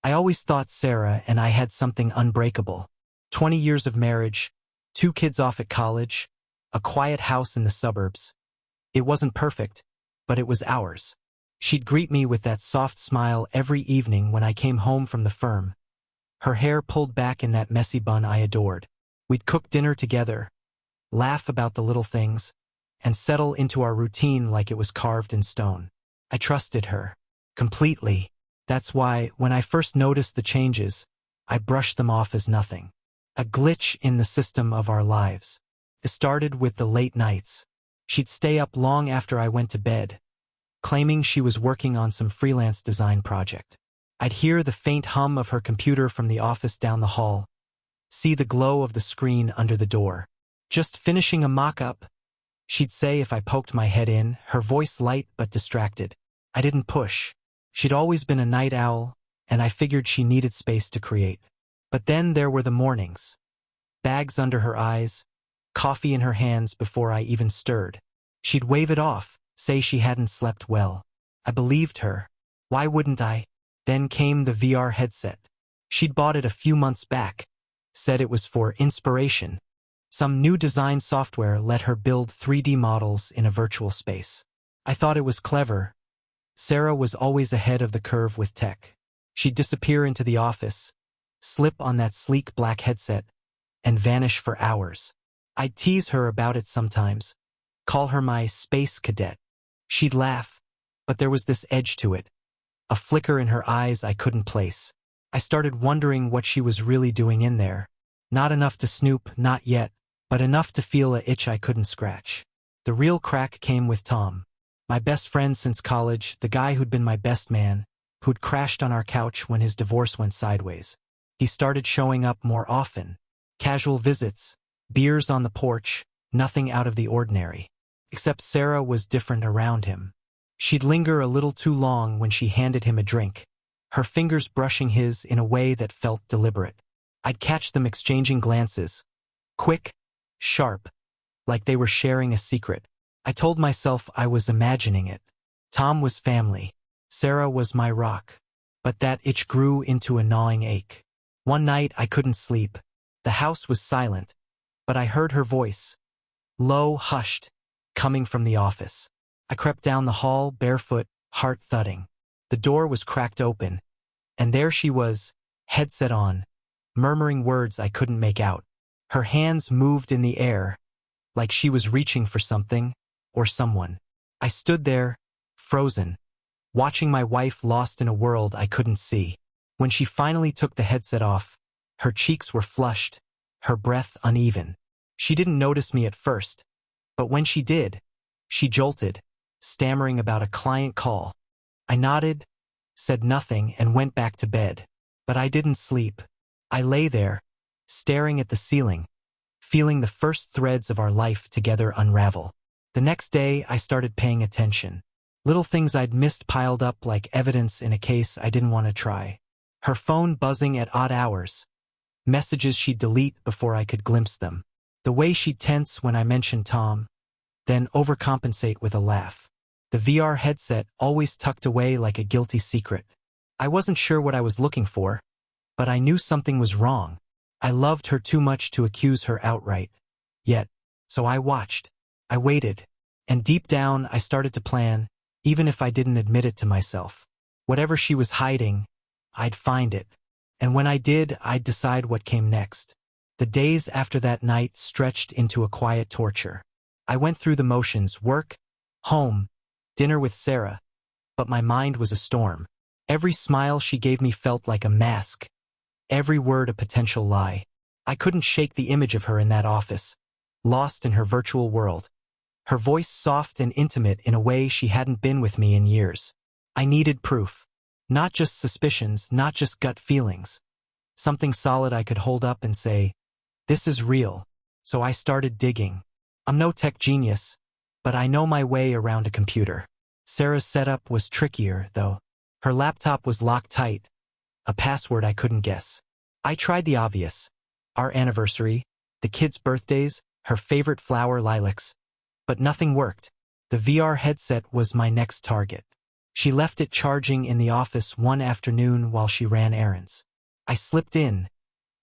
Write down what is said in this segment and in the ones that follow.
I always thought Sarah and I had something unbreakable. 20 years of marriage, 2 kids off at college, a quiet house in the suburbs. It wasn't perfect, but it was ours. She'd greet me with that soft smile every evening when I came home from the firm, her hair pulled back in that messy bun I adored. We'd cook dinner together, laugh about the little things, and settle into our routine like it was carved in stone. I trusted her. Completely. That's why, when I first noticed the changes, I brushed them off as nothing. A glitch in the system of our lives. It started with the late nights. She'd stay up long after I went to bed, claiming she was working on some freelance design project. I'd hear the faint hum of her computer from the office down the hall, see the glow of the screen under the door. Just finishing a mock-up, she'd say if I poked my head in, her voice light but distracted. I didn't push. She'd always been a night owl, and I figured she needed space to create. But then there were the mornings. Bags under her eyes, coffee in her hands before I even stirred. She'd wave it off, say she hadn't slept well. I believed her. Why wouldn't I? Then came the VR headset. She'd bought it a few months back, said it was for inspiration. Some new design software let her build 3D models in a virtual space. I thought it was clever. Sarah was always ahead of the curve with tech. She'd disappear into the office, slip on that sleek black headset, and vanish for hours. I'd tease her about it sometimes, call her my space cadet. She'd laugh, but there was this edge to it, a flicker in her eyes I couldn't place. I started wondering what she was really doing in there. Not enough to snoop, not yet, but enough to feel an itch I couldn't scratch. The real crack came with Tom. My best friend since college, the guy who'd been my best man, who'd crashed on our couch when his divorce went sideways. He started showing up more often. Casual visits, beers on the porch, nothing out of the ordinary. Except Sarah was different around him. She'd linger a little too long when she handed him a drink, her fingers brushing his in a way that felt deliberate. I'd catch them exchanging glances, quick, sharp, like they were sharing a secret. I told myself I was imagining it. Tom was family. Sarah was my rock. But that itch grew into a gnawing ache. One night I couldn't sleep. The house was silent, but I heard her voice, low, hushed, coming from the office. I crept down the hall, barefoot, heart thudding. The door was cracked open, and there she was, headset on, murmuring words I couldn't make out. Her hands moved in the air, like she was reaching for something or someone. I stood there, frozen, watching my wife lost in a world I couldn't see. When she finally took the headset off, her cheeks were flushed, her breath uneven. She didn't notice me at first, but when she did, she jolted, stammering about a client call. I nodded, said nothing, and went back to bed. But I didn't sleep. I lay there, staring at the ceiling, feeling the first threads of our life together unravel. The next day, I started paying attention. Little things I'd missed piled up like evidence in a case I didn't want to try. Her phone buzzing at odd hours. Messages she'd delete before I could glimpse them. The way she'd tense when I mentioned Tom, then overcompensate with a laugh. The VR headset always tucked away like a guilty secret. I wasn't sure what I was looking for, but I knew something was wrong. I loved her too much to accuse her outright. Yet, so I watched. I waited. And deep down, I started to plan, even if I didn't admit it to myself. Whatever she was hiding, I'd find it. And when I did, I'd decide what came next. The days after that night stretched into a quiet torture. I went through the motions, work, home, dinner with Sarah, but my mind was a storm. Every smile she gave me felt like a mask, every word a potential lie. I couldn't shake the image of her in that office, lost in her virtual world. Her voice soft and intimate in a way she hadn't been with me in years. I needed proof. Not just suspicions, not just gut feelings. Something solid I could hold up and say, this is real. So I started digging. I'm no tech genius, but I know my way around a computer. Sarah's setup was trickier, though. Her laptop was locked tight, a password I couldn't guess. I tried the obvious. Our anniversary, the kids' birthdays, her favorite flower, lilacs. But nothing worked. The VR headset was my next target. She left it charging in the office one afternoon while she ran errands. I slipped in,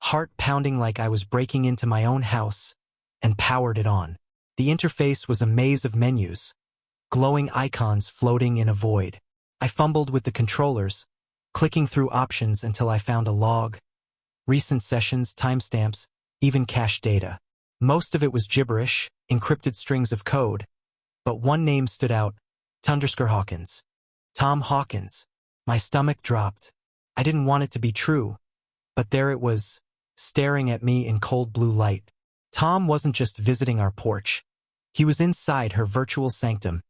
heart pounding like I was breaking into my own house, and powered it on. The interface was a maze of menus, glowing icons floating in a void. I fumbled with the controllers, clicking through options until I found a log, recent sessions, timestamps, even cached data. Most of it was gibberish, encrypted strings of code, but one name stood out, _Hawkins. Tom Hawkins. My stomach dropped. I didn't want it to be true, but there it was, staring at me in cold blue light. Tom wasn't just visiting our porch. He was inside her virtual sanctum,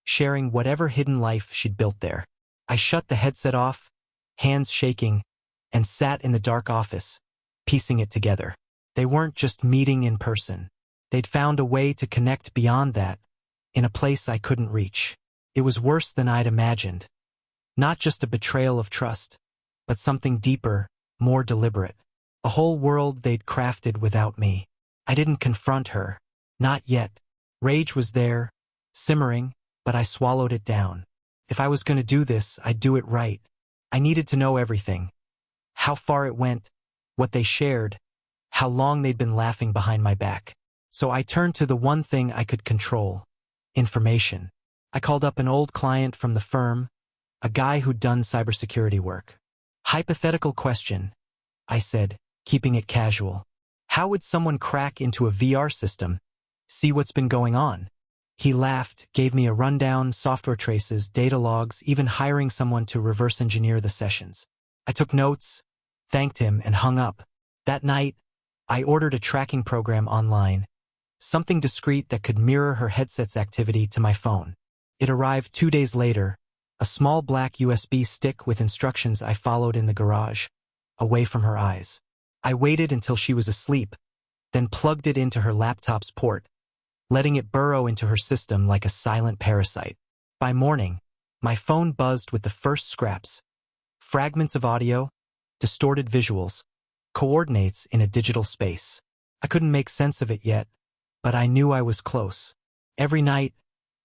sharing whatever hidden life she'd built there. I shut the headset off, hands shaking, and sat in the dark office, piecing it together. They weren't just meeting in person. They'd found a way to connect beyond that, in a place I couldn't reach. It was worse than I'd imagined. Not just a betrayal of trust, but something deeper, more deliberate. A whole world they'd crafted without me. I didn't confront her. Not yet. Rage was there, simmering, but I swallowed it down. If I was going to do this, I'd do it right. I needed to know everything. How far it went, what they shared, how long they'd been laughing behind my back. So I turned to the one thing I could control: information. I called up an old client from the firm, a guy who'd done cybersecurity work. Hypothetical question, I said, keeping it casual. How would someone crack into a VR system, see what's been going on? He laughed, gave me a rundown, software traces, data logs, even hiring someone to reverse engineer the sessions. I took notes, thanked him, and hung up. That night, I ordered a tracking program online, something discreet that could mirror her headset's activity to my phone. It arrived 2 days later, a small black USB stick with instructions I followed in the garage, away from her eyes. I waited until she was asleep, then plugged it into her laptop's port, letting it burrow into her system like a silent parasite. By morning, my phone buzzed with the first scraps: fragments of audio, distorted visuals, coordinates in a digital space. I couldn't make sense of it yet, but I knew I was close. Every night,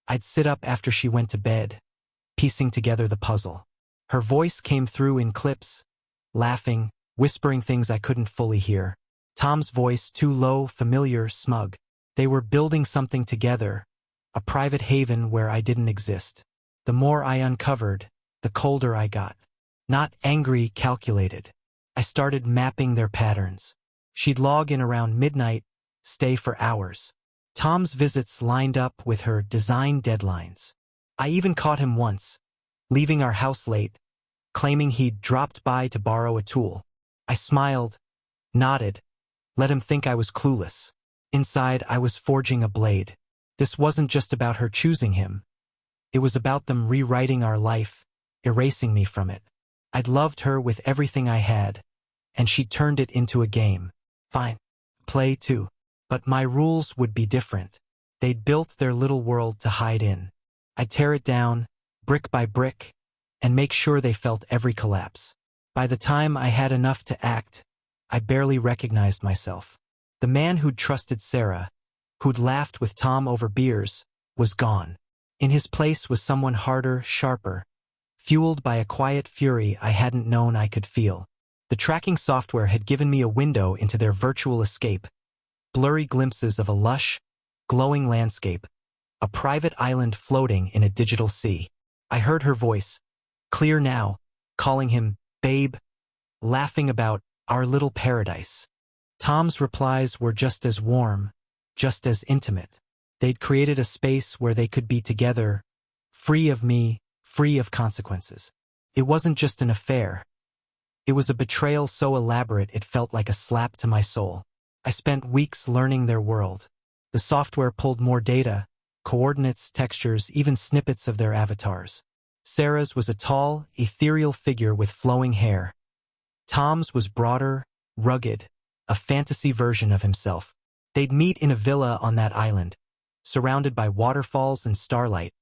I'd sit up after she went to bed, piecing together the puzzle. Her voice came through in clips, laughing, whispering things I couldn't fully hear. Tom's voice, too low, familiar, smug. They were building something together, a private haven where I didn't exist. The more I uncovered, the colder I got. Not angry, calculated. I started mapping their patterns. She'd log in around midnight, stay for hours. Tom's visits lined up with her design deadlines. I even caught him once, leaving our house late, claiming he'd dropped by to borrow a tool. I smiled, nodded, let him think I was clueless. Inside, I was forging a blade. This wasn't just about her choosing him. It was about them rewriting our life, erasing me from it. I'd loved her with everything I had, and she'd turned it into a game. Fine. Play too. But my rules would be different. They'd built their little world to hide in. I'd tear it down, brick by brick, and make sure they felt every collapse. By the time I had enough to act, I barely recognized myself. The man who'd trusted Sarah, who'd laughed with Tom over beers, was gone. In his place was someone harder, sharper, fueled by a quiet fury I hadn't known I could feel. The tracking software had given me a window into their virtual escape, blurry glimpses of a lush, glowing landscape, a private island floating in a digital sea. I heard her voice, clear now, calling him babe, laughing about our little paradise. Tom's replies were just as warm, just as intimate. They'd created a space where they could be together, free of me, free of consequences. It wasn't just an affair. It was a betrayal so elaborate it felt like a slap to my soul. I spent weeks learning their world. The software pulled more data, coordinates, textures, even snippets of their avatars. Sarah's was a tall, ethereal figure with flowing hair. Tom's was broader, rugged, a fantasy version of himself. They'd meet in a villa on that island, surrounded by waterfalls and starlight,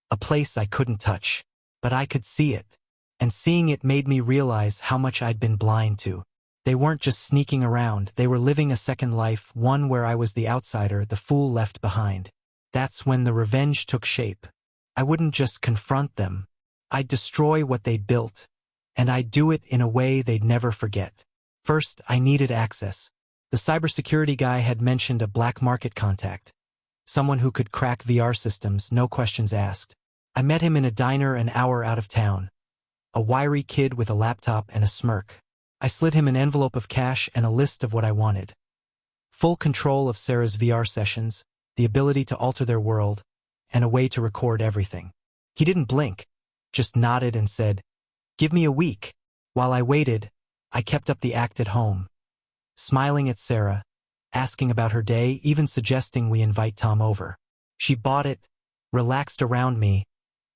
a place I couldn't touch, but I could see it. And seeing it made me realize how much I'd been blind to. They weren't just sneaking around, they were living a second life, one where I was the outsider, the fool left behind. That's when the revenge took shape. I wouldn't just confront them. I'd destroy what they'd built, and I'd do it in a way they'd never forget. First, I needed access. The cybersecurity guy had mentioned a black market contact, someone who could crack VR systems, no questions asked. I met him in a diner an hour out of town, a wiry kid with a laptop and a smirk. I slid him an envelope of cash and a list of what I wanted. Full control of Sarah's VR sessions, the ability to alter their world, and a way to record everything. He didn't blink, just nodded and said, "Give me a week." While I waited, I kept up the act at home, smiling at Sarah, asking about her day, even suggesting we invite Tom over. She bought it, relaxed around me,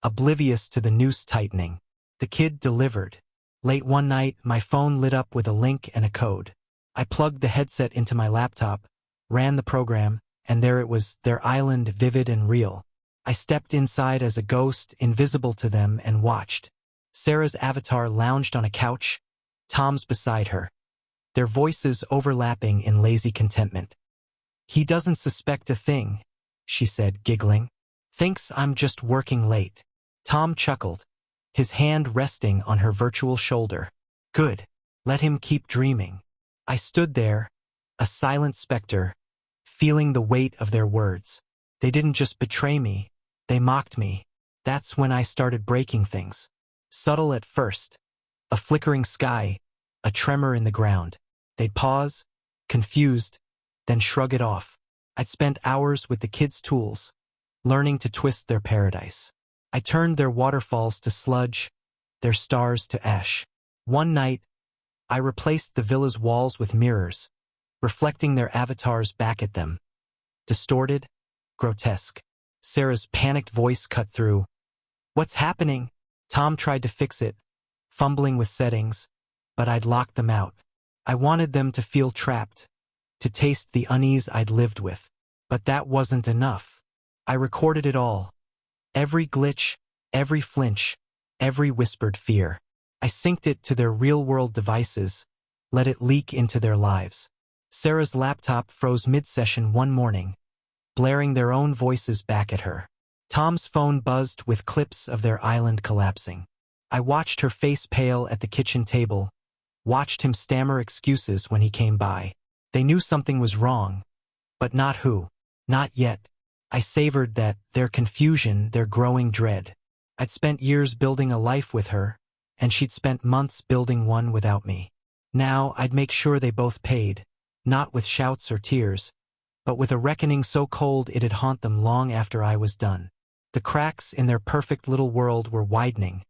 oblivious to the noose tightening. The kid delivered. Late one night, my phone lit up with a link and a code. I plugged the headset into my laptop, ran the program, and there it was, their island, vivid and real. I stepped inside as a ghost, invisible to them, and watched. Sarah's avatar lounged on a couch, Tom's beside her, their voices overlapping in lazy contentment. "He doesn't suspect a thing," she said, giggling. "Thinks I'm just working late." Tom chuckled, his hand resting on her virtual shoulder. "Good. Let him keep dreaming." I stood there, a silent specter, feeling the weight of their words. They didn't just betray me, they mocked me. That's when I started breaking things. Subtle at first. A flickering sky, a tremor in the ground. They'd pause, confused, then shrug it off. I'd spent hours with the kids' tools, learning to twist their paradise. I turned their waterfalls to sludge, their stars to ash. One night, I replaced the villa's walls with mirrors, reflecting their avatars back at them. Distorted, grotesque. Sarah's panicked voice cut through. "What's happening?" Tom tried to fix it, fumbling with settings, but I'd locked them out. I wanted them to feel trapped, to taste the unease I'd lived with. But that wasn't enough. I recorded it all. Every glitch, every flinch, every whispered fear. I synced it to their real-world devices, let it leak into their lives. Sarah's laptop froze mid-session one morning, blaring their own voices back at her. Tom's phone buzzed with clips of their island collapsing. I watched her face pale at the kitchen table, watched him stammer excuses when he came by. They knew something was wrong, but not who. Not yet. I savored that, their confusion, their growing dread. I'd spent years building a life with her, and she'd spent months building one without me. Now I'd make sure they both paid, not with shouts or tears, but with a reckoning so cold it'd haunt them long after I was done. The cracks in their perfect little world were widening,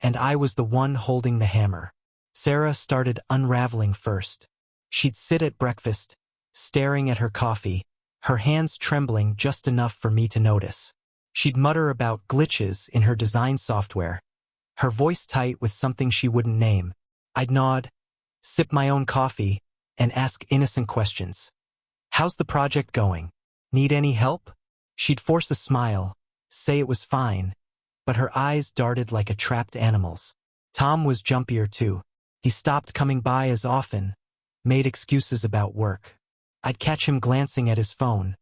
and I was the one holding the hammer. Sarah started unraveling first. She'd sit at breakfast, staring at her coffee, her hands trembling just enough for me to notice. She'd mutter about glitches in her design software, her voice tight with something she wouldn't name. I'd nod, sip my own coffee, and ask innocent questions. "How's the project going? Need any help?" She'd force a smile, say it was fine, but her eyes darted like a trapped animal's. Tom was jumpier too. He stopped coming by as often, made excuses about work. I'd catch him glancing at his phone,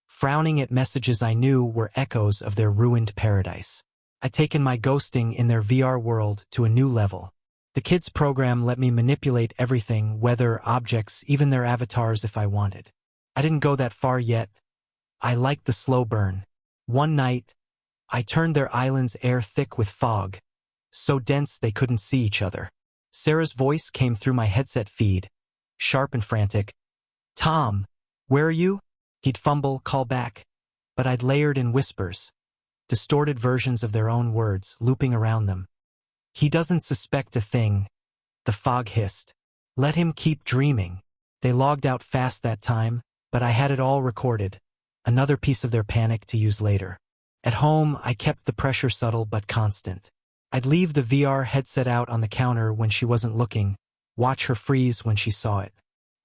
frowning at messages I knew were echoes of their ruined paradise. I'd taken my ghosting in their VR world to a new level. The kids' program let me manipulate everything, weather, objects, even their avatars if I wanted. I didn't go that far yet. I liked the slow burn. One night, I turned their island's air thick with fog, so dense they couldn't see each other. Sarah's voice came through my headset feed, sharp and frantic. "Tom, where are you?" He'd fumble, call back, but I'd layered in whispers, distorted versions of their own words, looping around them. "He doesn't suspect a thing," the fog hissed. "Let him keep dreaming." They logged out fast that time, but I had it all recorded, another piece of their panic to use later. At home, I kept the pressure subtle but constant. I'd leave the VR headset out on the counter when she wasn't looking, watch her freeze when she saw it.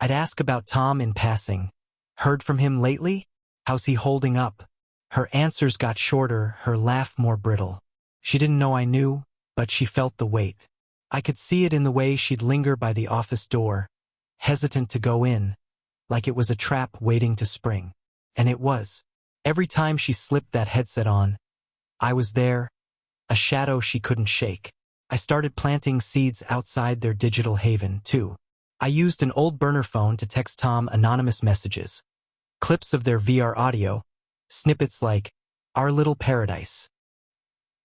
I'd ask about Tom in passing. "Heard from him lately? How's he holding up?" Her answers got shorter, her laugh more brittle. She didn't know I knew, but she felt the weight. I could see it in the way she'd linger by the office door, hesitant to go in, like it was a trap waiting to spring. And it was. Every time she slipped that headset on, I was there, a shadow she couldn't shake. I started planting seeds outside their digital haven, too. I used an old burner phone to text Tom anonymous messages, clips of their VR audio, snippets like, "Our little paradise."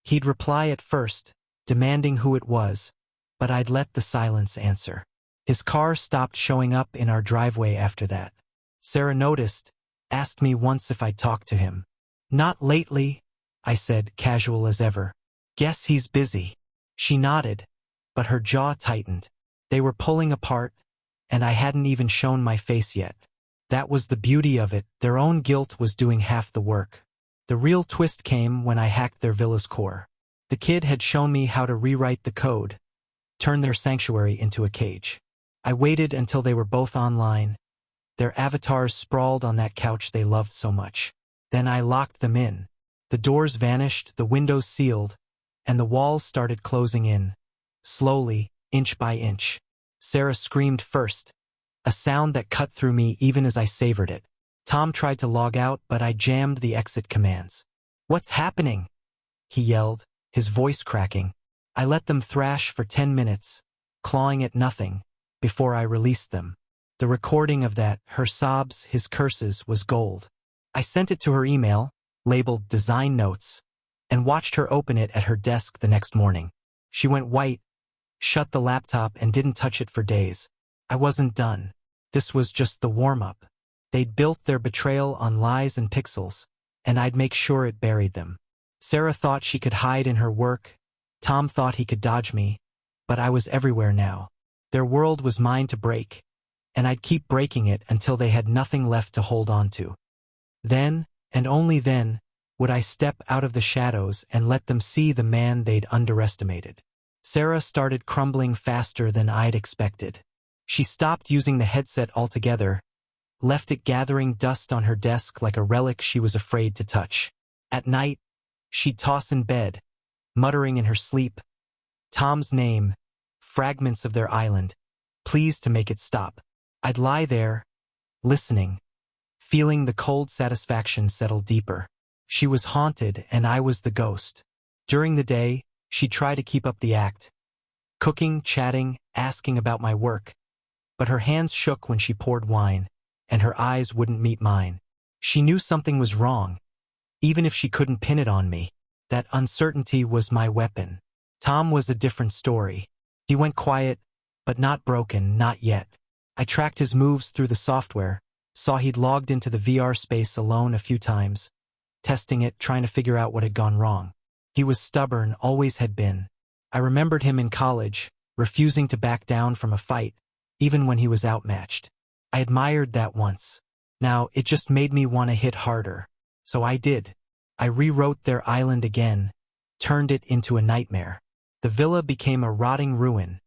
He'd reply at first, demanding who it was, but I'd let the silence answer. His car stopped showing up in our driveway after that. Sarah noticed, asked me once if I'd talked to him. "Not lately," I said, casual as ever. "Guess he's busy." She nodded, but her jaw tightened. They were pulling apart, and I hadn't even shown my face yet. That was the beauty of it. Their own guilt was doing half the work. The real twist came when I hacked their villa's core. The kid had shown me how to rewrite the code, turn their sanctuary into a cage. I waited until they were both online, their avatars sprawled on that couch they loved so much. Then I locked them in. The doors vanished, the windows sealed, and the walls started closing in, slowly, inch by inch. Sarah screamed first, a sound that cut through me even as I savored it. Tom tried to log out, but I jammed the exit commands. "What's happening?" he yelled, his voice cracking. I let them thrash for 10 minutes, clawing at nothing, before I released them. The recording of that, her sobs, his curses, was gold. I sent it to her email, labeled Design Notes, and watched her open it at her desk the next morning. She went white, shut the laptop, and didn't touch it for days. I wasn't done. This was just the warm-up. They'd built their betrayal on lies and pixels, and I'd make sure it buried them. Sarah thought she could hide in her work. Tom thought he could dodge me, but I was everywhere now. Their world was mine to break, and I'd keep breaking it until they had nothing left to hold on to. Then, and only then, would I step out of the shadows and let them see the man they'd underestimated. Sarah started crumbling faster than I'd expected. She stopped using the headset altogether, left it gathering dust on her desk like a relic she was afraid to touch. At night, she'd toss in bed, muttering in her sleep, Tom's name, fragments of their island, pleas to make it stop. I'd lie there, listening, feeling the cold satisfaction settle deeper. She was haunted and I was the ghost. During the day, she'd try to keep up the act, cooking, chatting, asking about my work, but her hands shook when she poured wine, and her eyes wouldn't meet mine. She knew something was wrong, even if she couldn't pin it on me. That uncertainty was my weapon. Tom was a different story. He went quiet, but not broken, not yet. I tracked his moves through the software, saw he'd logged into the VR space alone a few times, testing it, trying to figure out what had gone wrong. He was stubborn, always had been. I remembered him in college, refusing to back down from a fight, even when he was outmatched. I admired that once. Now, it just made me want to hit harder. So I did. I rewrote their island again, turned it into a nightmare. The villa became a rotting ruin,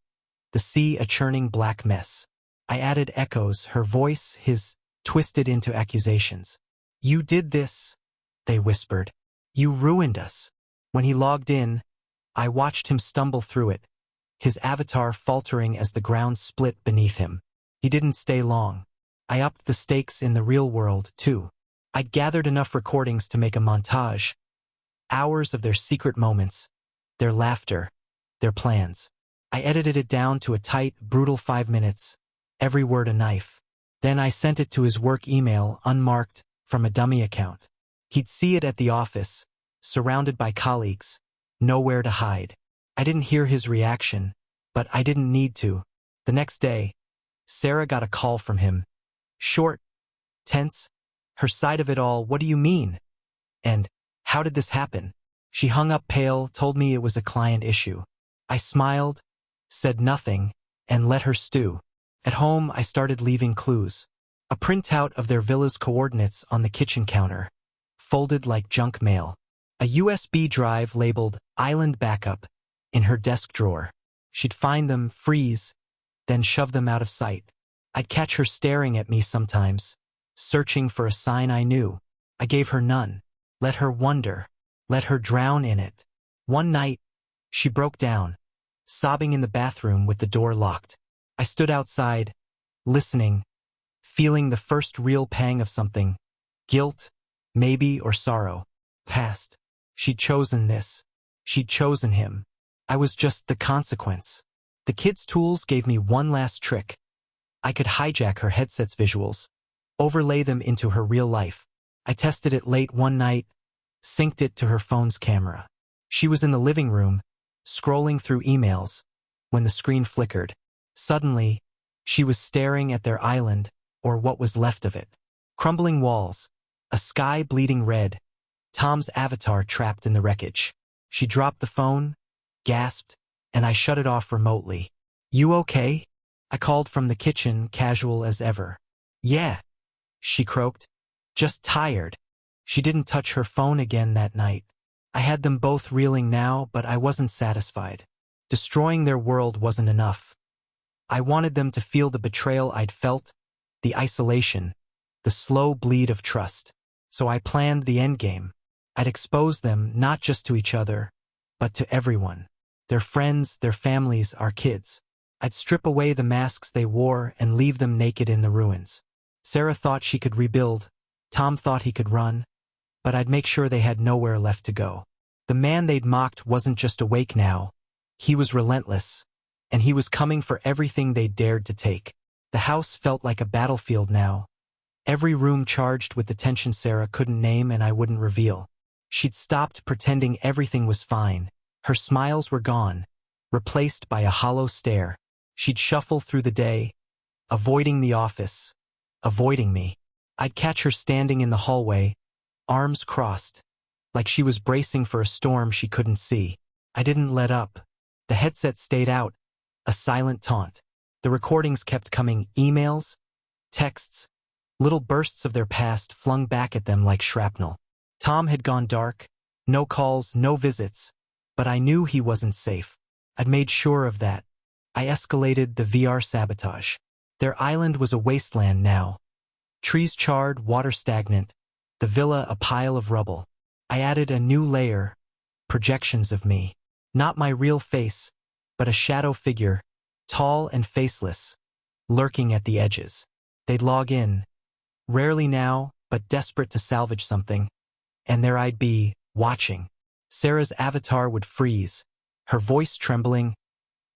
the sea a churning black mess. I added echoes, her voice, his, twisted into accusations. "You did this," they whispered. "You ruined us." When he logged in, I watched him stumble through it, his avatar faltering as the ground split beneath him. He didn't stay long. I upped the stakes in the real world, too. I'd gathered enough recordings to make a montage, hours of their secret moments, their laughter, their plans. I edited it down to a tight, brutal 5 minutes, every word a knife. Then I sent it to his work email, unmarked, from a dummy account. He'd see it at the office, surrounded by colleagues, nowhere to hide. I didn't hear his reaction, but I didn't need to. The next day, Sarah got a call from him. Short, tense, her side of it all. "What do you mean?" And, "How did this happen?" She hung up pale, told me it was a client issue. I smiled, said nothing, and let her stew. At home, I started leaving clues. A printout of their villa's coordinates on the kitchen counter, folded like junk mail. A USB drive labeled Island Backup in her desk drawer. She'd find them, freeze, then shove them out of sight. I'd catch her staring at me sometimes, searching for a sign I knew. I gave her none. Let her wonder. Let her drown in it. One night, she broke down, sobbing in the bathroom with the door locked. I stood outside, listening, feeling the first real pang of something. Guilt, maybe, or sorrow. Past. She'd chosen this. She'd chosen him. I was just the consequence. The kid's tools gave me one last trick. I could hijack her headset's visuals, overlay them into her real life. I tested it late one night, synced it to her phone's camera. She was in the living room, scrolling through emails, when the screen flickered. Suddenly, she was staring at their island, or what was left of it. Crumbling walls, a sky bleeding red, Tom's avatar trapped in the wreckage. She dropped the phone, gasped, and I shut it off remotely. "You okay?" I called from the kitchen, casual as ever. "Yeah," she croaked. "Just tired." She didn't touch her phone again that night. I had them both reeling now, but I wasn't satisfied. Destroying their world wasn't enough. I wanted them to feel the betrayal I'd felt, the isolation, the slow bleed of trust. So I planned the endgame. I'd expose them not just to each other, but to everyone. Their friends, their families, our kids. I'd strip away the masks they wore and leave them naked in the ruins. Sarah thought she could rebuild. Tom thought he could run. But I'd make sure they had nowhere left to go. The man they'd mocked wasn't just awake now. He was relentless. And he was coming for everything they dared to take. The house felt like a battlefield now. Every room charged with the tension Sarah couldn't name and I wouldn't reveal. She'd stopped pretending everything was fine. Her smiles were gone, replaced by a hollow stare. She'd shuffle through the day, avoiding the office, avoiding me. I'd catch her standing in the hallway, arms crossed, like she was bracing for a storm she couldn't see. I didn't let up. The headset stayed out, a silent taunt. The recordings kept coming, emails, texts, little bursts of their past flung back at them like shrapnel. Tom had gone dark, no calls, no visits, but I knew he wasn't safe. I'd made sure of that. I escalated the VR sabotage. Their island was a wasteland now. Trees charred, water stagnant, the villa a pile of rubble. I added a new layer, projections of me. Not my real face, but a shadow figure, tall and faceless, lurking at the edges. They'd log in, rarely now, but desperate to salvage something, and there I'd be, watching. Sarah's avatar would freeze, her voice trembling.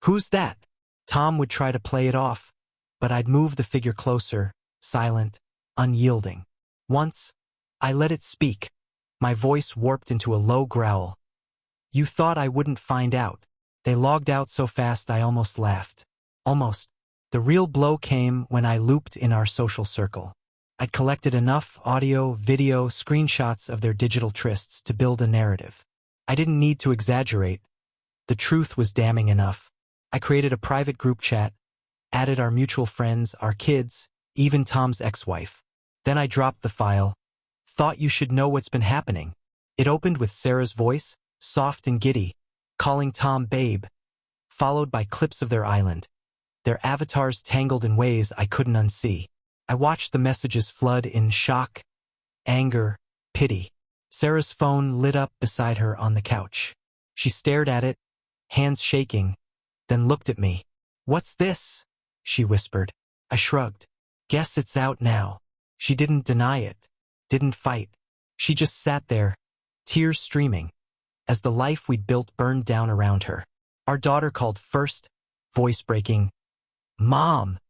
"Who's that?" Tom would try to play it off, but I'd move the figure closer, silent, unyielding. Once, I let it speak. My voice warped into a low growl. "You thought I wouldn't find out." They logged out so fast I almost laughed. Almost. The real blow came when I looped in our social circle. I'd collected enough audio, video, screenshots of their digital trysts to build a narrative. I didn't need to exaggerate. The truth was damning enough. I created a private group chat, added our mutual friends, our kids, even Tom's ex-wife. Then I dropped the file. "Thought you should know what's been happening." It opened with Sarah's voice, soft and giddy, calling Tom babe, followed by clips of their island. Their avatars tangled in ways I couldn't unsee. I watched the messages flood in shock, anger, pity. Sarah's phone lit up beside her on the couch. She stared at it, hands shaking, then looked at me. "What's this?" she whispered. I shrugged. "Guess it's out now." She didn't deny it, didn't fight. She just sat there, tears streaming, as the life we'd built burned down around her. Our daughter called first, voice breaking. "Mom,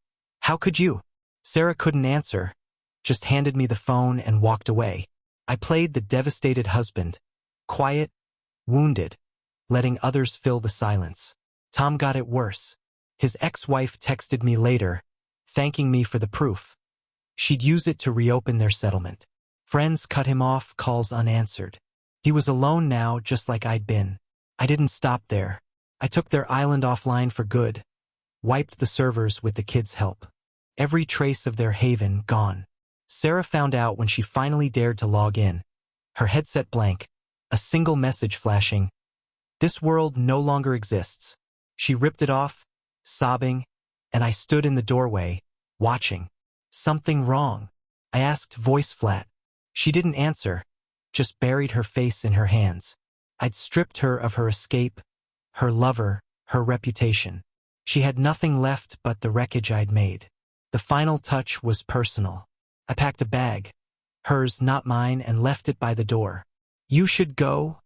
how could you?" Sarah couldn't answer, just handed me the phone and walked away. I played the devastated husband, quiet, wounded, letting others fill the silence. Tom got it worse. His ex-wife texted me later, thanking me for the proof. She'd use it to reopen their settlement. Friends cut him off, calls unanswered. He was alone now, just like I'd been. I didn't stop there. I took their island offline for good, wiped the servers with the kids' help. Every trace of their haven gone. Sarah found out when she finally dared to log in. Her headset blank, a single message flashing. "This world no longer exists." She ripped it off, sobbing, and I stood in the doorway, watching. "Something wrong?" I asked, voice flat. She didn't answer, just buried her face in her hands. I'd stripped her of her escape, her lover, her reputation. She had nothing left but the wreckage I'd made. The final touch was personal. I packed a bag, hers, not mine, and left it by the door. "You should go,"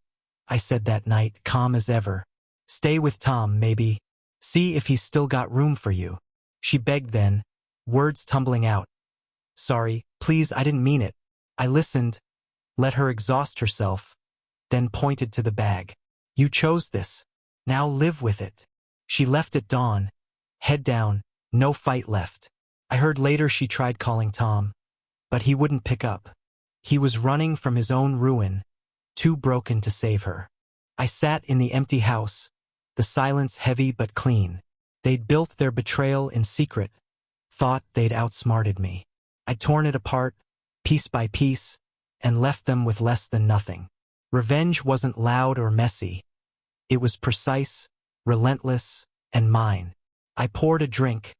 I said that night, calm as ever. Stay with Tom, maybe. See if he's still got room for you. She begged then, words tumbling out. Sorry, please, I didn't mean it. I listened, let her exhaust herself, then pointed to the bag. You chose this. Now live with it. She left at dawn, head down, no fight left. I heard later she tried calling Tom, but he wouldn't pick up. He was running from his own ruin, too broken to save her. I sat in the empty house, the silence heavy but clean. They'd built their betrayal in secret, thought they'd outsmarted me. I'd torn it apart, piece by piece, and left them with less than nothing. Revenge wasn't loud or messy. It was precise, relentless, and mine. I poured a drink,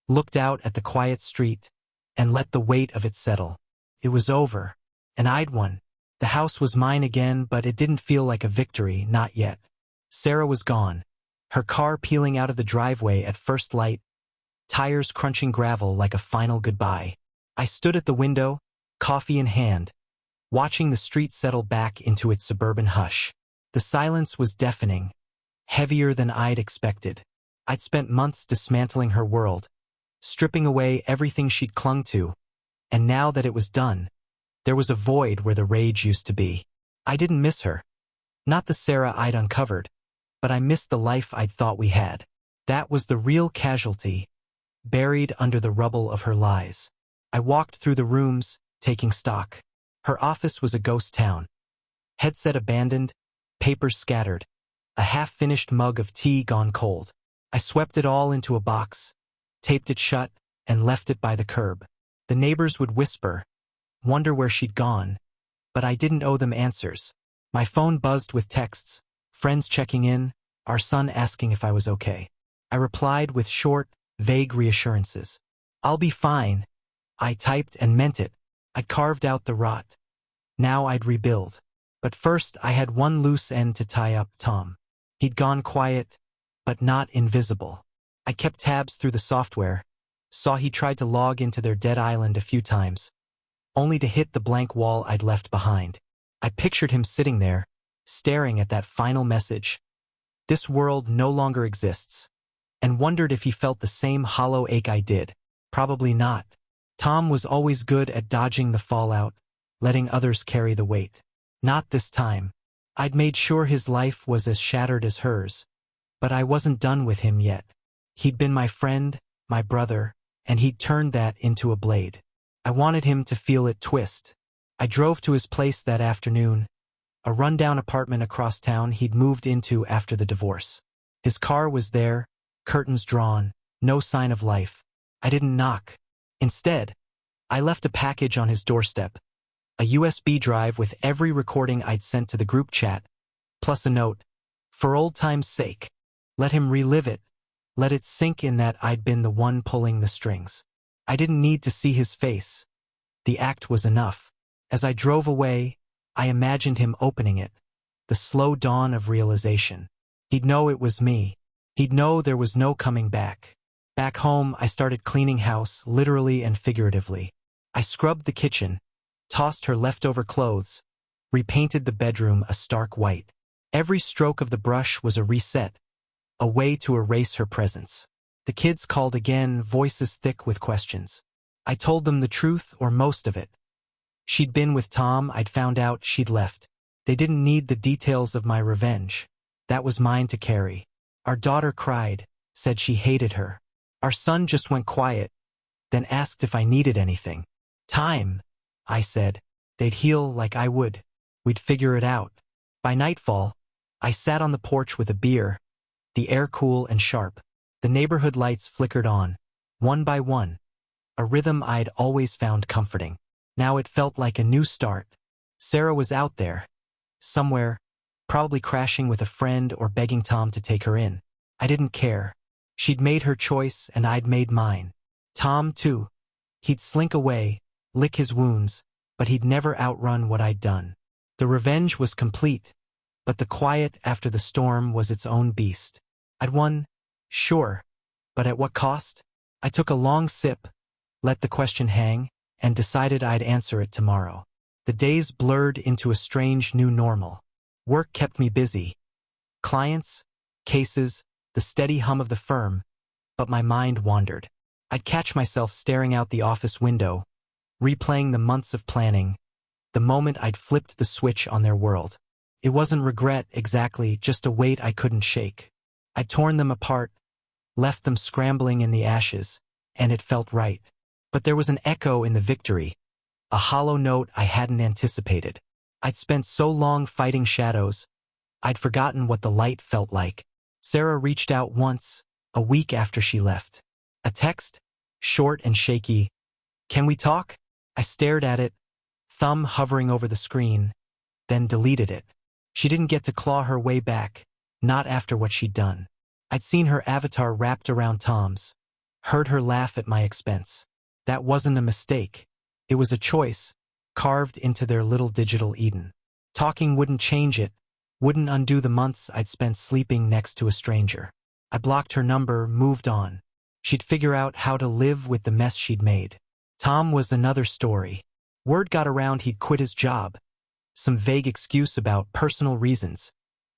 looked out at the quiet street, and let the weight of it settle. It was over, and I'd won. The house was mine again, but it didn't feel like a victory, not yet. Sarah was gone, her car peeling out of the driveway at first light, tires crunching gravel like a final goodbye. I stood at the window, coffee in hand, watching the street settle back into its suburban hush. The silence was deafening, heavier than I'd expected. I'd spent months dismantling her world, stripping away everything she'd clung to, and now that it was done, there was a void where the rage used to be. I didn't miss her. Not the Sarah I'd uncovered, but I missed the life I'd thought we had. That was the real casualty, buried under the rubble of her lies. I walked through the rooms, taking stock. Her office was a ghost town. Headset abandoned, papers scattered, a half-finished mug of tea gone cold. I swept it all into a box, taped it shut, and left it by the curb. The neighbors would whisper, wonder where she'd gone, but I didn't owe them answers. My phone buzzed with texts, friends checking in, our son asking if I was okay. I replied with short, vague reassurances. I'll be fine. I typed and meant it. I'd carved out the rot. Now I'd rebuild. But first I had one loose end to tie up, Tom. He'd gone quiet, but not invisible. I kept tabs through the software, saw he tried to log into their dead island a few times, only to hit the blank wall I'd left behind. I pictured him sitting there, staring at that final message. This world no longer exists, and wondered if he felt the same hollow ache I did. Probably not. Tom was always good at dodging the fallout, letting others carry the weight. Not this time. I'd made sure his life was as shattered as hers, but I wasn't done with him yet. He'd been my friend, my brother, and he'd turned that into a blade. I wanted him to feel it twist. I drove to his place that afternoon, a rundown apartment across town he'd moved into after the divorce. His car was there, curtains drawn, no sign of life. I didn't knock. Instead, I left a package on his doorstep, a USB drive with every recording I'd sent to the group chat, plus a note, for old time's sake. Let him relive it. Let it sink in that I'd been the one pulling the strings. I didn't need to see his face. The act was enough. As I drove away, I imagined him opening it, the slow dawn of realization. He'd know it was me. He'd know there was no coming back. Back home, I started cleaning house, literally and figuratively. I scrubbed the kitchen, tossed her leftover clothes, repainted the bedroom a stark white. Every stroke of the brush was a reset, a way to erase her presence. The kids called again, voices thick with questions. I told them the truth, or most of it. She'd been with Tom, I'd found out she'd left. They didn't need the details of my revenge. That was mine to carry. Our daughter cried, said she hated her. Our son just went quiet, then asked if I needed anything. Time, I said. They'd heal like I would. We'd figure it out. By nightfall, I sat on the porch with a beer, the air cool and sharp. The neighborhood lights flickered on, one by one, a rhythm I'd always found comforting. Now it felt like a new start. Sarah was out there, somewhere, probably crashing with a friend or begging Tom to take her in. I didn't care. She'd made her choice and I'd made mine. Tom, too. He'd slink away, lick his wounds, but he'd never outrun what I'd done. The revenge was complete, but the quiet after the storm was its own beast. I'd won, sure, but at what cost? I took a long sip, let the question hang, and decided I'd answer it tomorrow. The days blurred into a strange new normal. Work kept me busy. Clients, cases, the steady hum of the firm, but my mind wandered. I'd catch myself staring out the office window, replaying the months of planning, the moment I'd flipped the switch on their world. It wasn't regret exactly, just a weight I couldn't shake. I'd torn them apart, left them scrambling in the ashes, and it felt right. But there was an echo in the victory, a hollow note I hadn't anticipated. I'd spent so long fighting shadows, I'd forgotten what the light felt like. Sarah reached out once, a week after she left. A text, short and shaky. "Can we talk?" I stared at it, thumb hovering over the screen, then deleted it. She didn't get to claw her way back, not after what she'd done. I'd seen her avatar wrapped around Tom's, heard her laugh at my expense. That wasn't a mistake. It was a choice, carved into their little digital Eden. Talking wouldn't change it, wouldn't undo the months I'd spent sleeping next to a stranger. I blocked her number, moved on. She'd figure out how to live with the mess she'd made. Tom was another story. Word got around he'd quit his job, some vague excuse about personal reasons,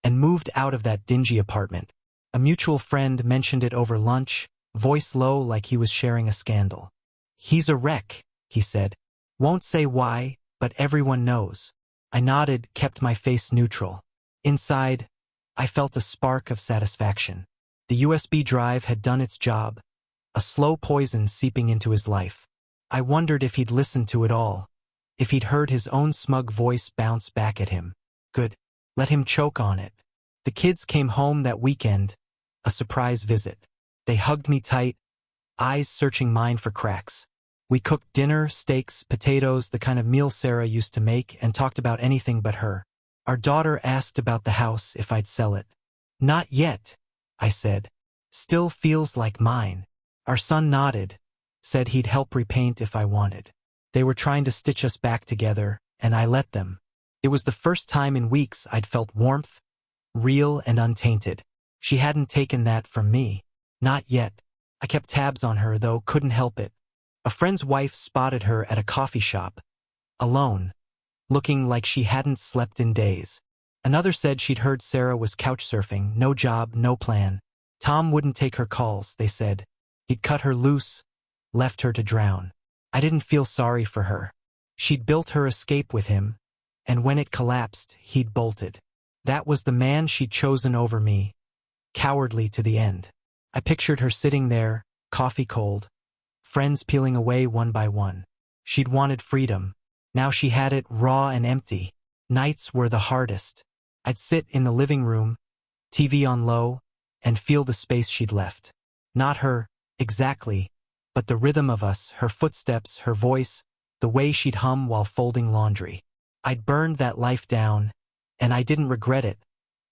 and moved out of that dingy apartment. A mutual friend mentioned it over lunch, voice low like he was sharing a scandal. "He's a wreck," he said. "Won't say why, but everyone knows." I nodded, kept my face neutral. Inside, I felt a spark of satisfaction. The USB drive had done its job, a slow poison seeping into his life. I wondered if he'd listened to it all, if he'd heard his own smug voice bounce back at him. Good. Let him choke on it. The kids came home that weekend, a surprise visit. They hugged me tight, eyes searching mine for cracks. We cooked dinner, steaks, potatoes, the kind of meal Sarah used to make, and talked about anything but her. Our daughter asked about the house, if I'd sell it. "Not yet," I said. "Still feels like mine." Our son nodded, said he'd help repaint if I wanted. They were trying to stitch us back together, and I let them. It was the first time in weeks I'd felt warmth, real and untainted. She hadn't taken that from me. Not yet. I kept tabs on her, though, couldn't help it. A friend's wife spotted her at a coffee shop, alone, looking like she hadn't slept in days. Another said she'd heard Sarah was couch surfing, no job, no plan. Tom wouldn't take her calls, they said. He'd cut her loose, left her to drown. I didn't feel sorry for her. She'd built her escape with him, and when it collapsed, he'd bolted. That was the man she'd chosen over me, cowardly to the end. I pictured her sitting there, coffee cold, friends peeling away one by one. She'd wanted freedom. Now she had it, raw and empty. Nights were the hardest. I'd sit in the living room, TV on low, and feel the space she'd left. Not her, exactly, but the rhythm of us, her footsteps, her voice, the way she'd hum while folding laundry. I'd burned that life down, and I didn't regret it,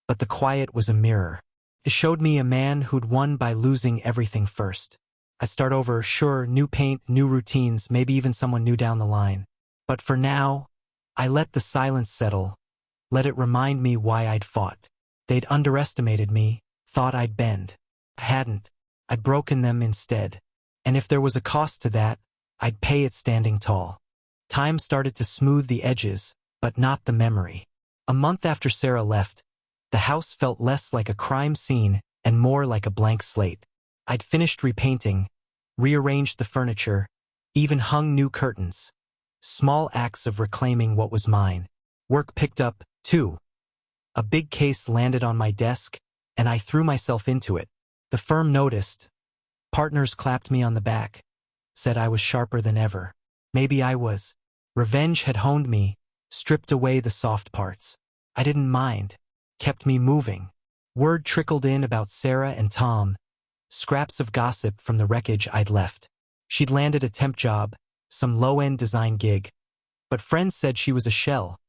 but the quiet was a mirror. It showed me a man who'd won by losing everything first. I'd start over, sure, new paint, new routines, maybe even someone new down the line. But for now, I let the silence settle, let it remind me why I'd fought. They'd underestimated me, thought I'd bend. I hadn't. I'd broken them instead. And if there was a cost to that, I'd pay it standing tall. Time started to smooth the edges, but not the memory. A month after Sarah left, the house felt less like a crime scene and more like a blank slate. I'd finished repainting, rearranged the furniture, even hung new curtains. Small acts of reclaiming what was mine. Work picked up, too. A big case landed on my desk, and I threw myself into it. The firm noticed. Partners clapped me on the back, said I was sharper than ever. Maybe I was. Revenge had honed me, stripped away the soft parts. I didn't mind. Kept me moving. Word trickled in about Sarah and Tom, scraps of gossip from the wreckage I'd left. She'd landed a temp job, some low-end design gig, but friends said she was a shell.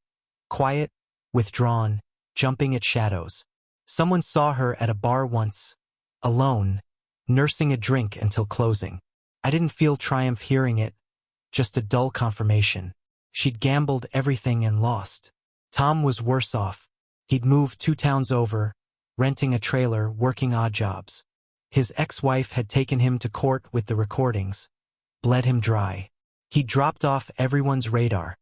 Quiet, withdrawn, jumping at shadows. Someone saw her at a bar once, alone, nursing a drink until closing. I didn't feel triumph hearing it, just a dull confirmation. She'd gambled everything and lost. Tom was worse off. He'd moved 2 towns over, renting a trailer, working odd jobs. His ex-wife had taken him to court with the recordings, bled him dry. He dropped off everyone's radar,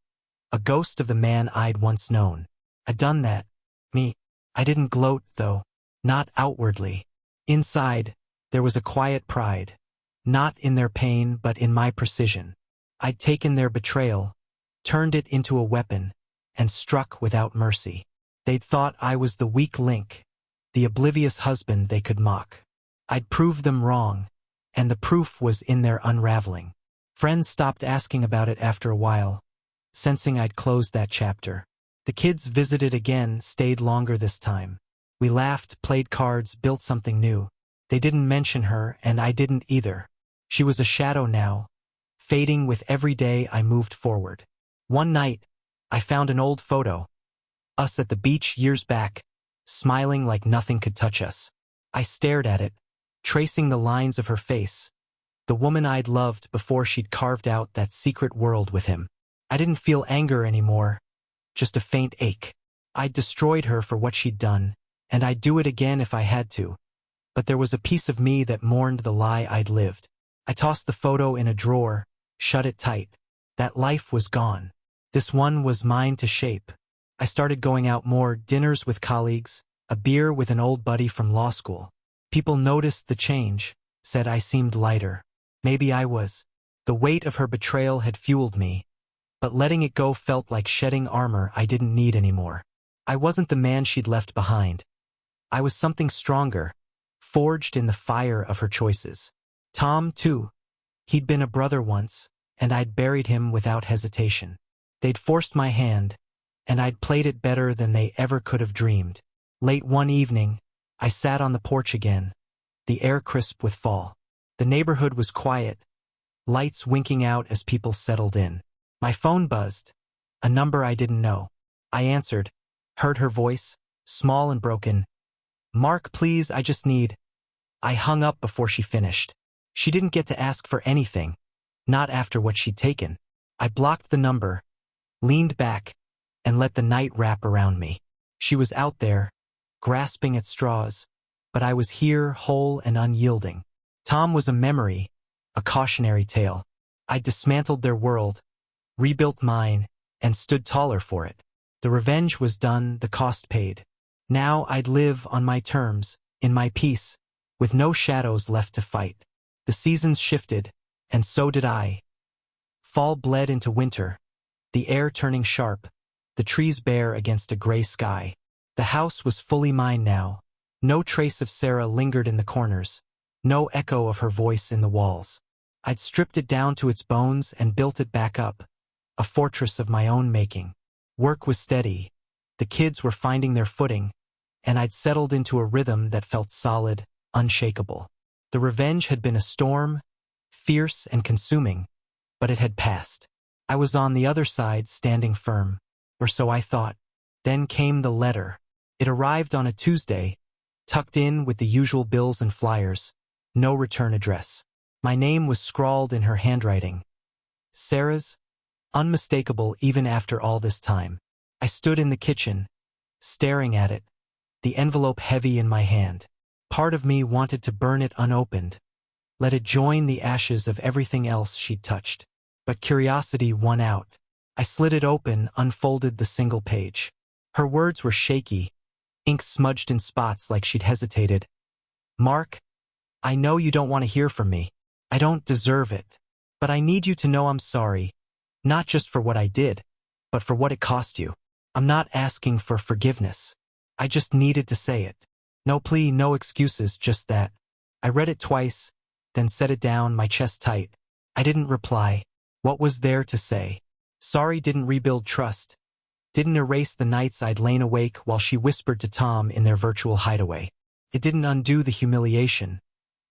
a ghost of the man I'd once known. I'd done that, Me. I didn't gloat, though. Not outwardly. Inside, there was a quiet pride. Not in their pain, but in my precision. I'd taken their betrayal, turned it into a weapon, and struck without mercy. They'd thought I was the weak link, the oblivious husband they could mock. I'd proved them wrong, and the proof was in their unraveling. Friends stopped asking about it after a while, sensing I'd closed that chapter. The kids visited again, stayed longer this time. We laughed, played cards, built something new. They didn't mention her, and I didn't either. She was a shadow now, fading with every day I moved forward. One night, I found an old photo. Us at the beach years back, smiling like nothing could touch us. I stared at it, tracing the lines of her face, the woman I'd loved before she'd carved out that secret world with him. I didn't feel anger anymore, just a faint ache. I'd destroyed her for what she'd done, and I'd do it again if I had to. But there was a piece of me that mourned the lie I'd lived. I tossed the photo in a drawer, shut it tight. That life was gone. This one was mine to shape. I started going out more, dinners with colleagues, a beer with an old buddy from law school. People noticed the change, said I seemed lighter. Maybe I was. The weight of her betrayal had fueled me, but letting it go felt like shedding armor I didn't need anymore. I wasn't the man she'd left behind. I was something stronger, forged in the fire of her choices. Tom, too. He'd been a brother once, and I'd buried him without hesitation. They'd forced my hand, and I'd played it better than they ever could have dreamed. Late one evening, I sat on the porch again, the air crisp with fall. The neighborhood was quiet, lights winking out as people settled in. My phone buzzed, a number I didn't know. I answered, heard her voice, small and broken. "Mark, please, I just need—" I hung up before she finished. She didn't get to ask for anything, not after what she'd taken. I blocked the number, leaned back, and let the night wrap around me. She was out there, grasping at straws, but I was here, whole and unyielding. Tom was a memory, a cautionary tale. I dismantled their world, rebuilt mine, and stood taller for it. The revenge was done, the cost paid. Now I'd live on my terms, in my peace, with no shadows left to fight. The seasons shifted, and so did I. Fall bled into winter, the air turning sharp, the trees bare against a gray sky. The house was fully mine now. No trace of Sarah lingered in the corners, no echo of her voice in the walls. I'd stripped it down to its bones and built it back up, a fortress of my own making. Work was steady, the kids were finding their footing, and I'd settled into a rhythm that felt solid, unshakable. The revenge had been a storm, fierce and consuming, but it had passed. I was on the other side, standing firm, or so I thought. Then came the letter. It arrived on a Tuesday, tucked in with the usual bills and flyers, no return address. My name was scrawled in her handwriting. Sarah's, unmistakable even after all this time. I stood in the kitchen, staring at it, the envelope heavy in my hand. Part of me wanted to burn it unopened, let it join the ashes of everything else she'd touched. But curiosity won out. I slid it open, unfolded the single page. Her words were shaky, ink smudged in spots like she'd hesitated. "Mark, I know you don't want to hear from me. I don't deserve it. But I need you to know I'm sorry, not just for what I did, but for what it cost you. I'm not asking for forgiveness. I just needed to say it. No plea, no excuses, just that." I read it twice, then set it down, my chest tight. I didn't reply. What was there to say? Sorry didn't rebuild trust, didn't erase the nights I'd lain awake while she whispered to Tom in their virtual hideaway. It didn't undo the humiliation,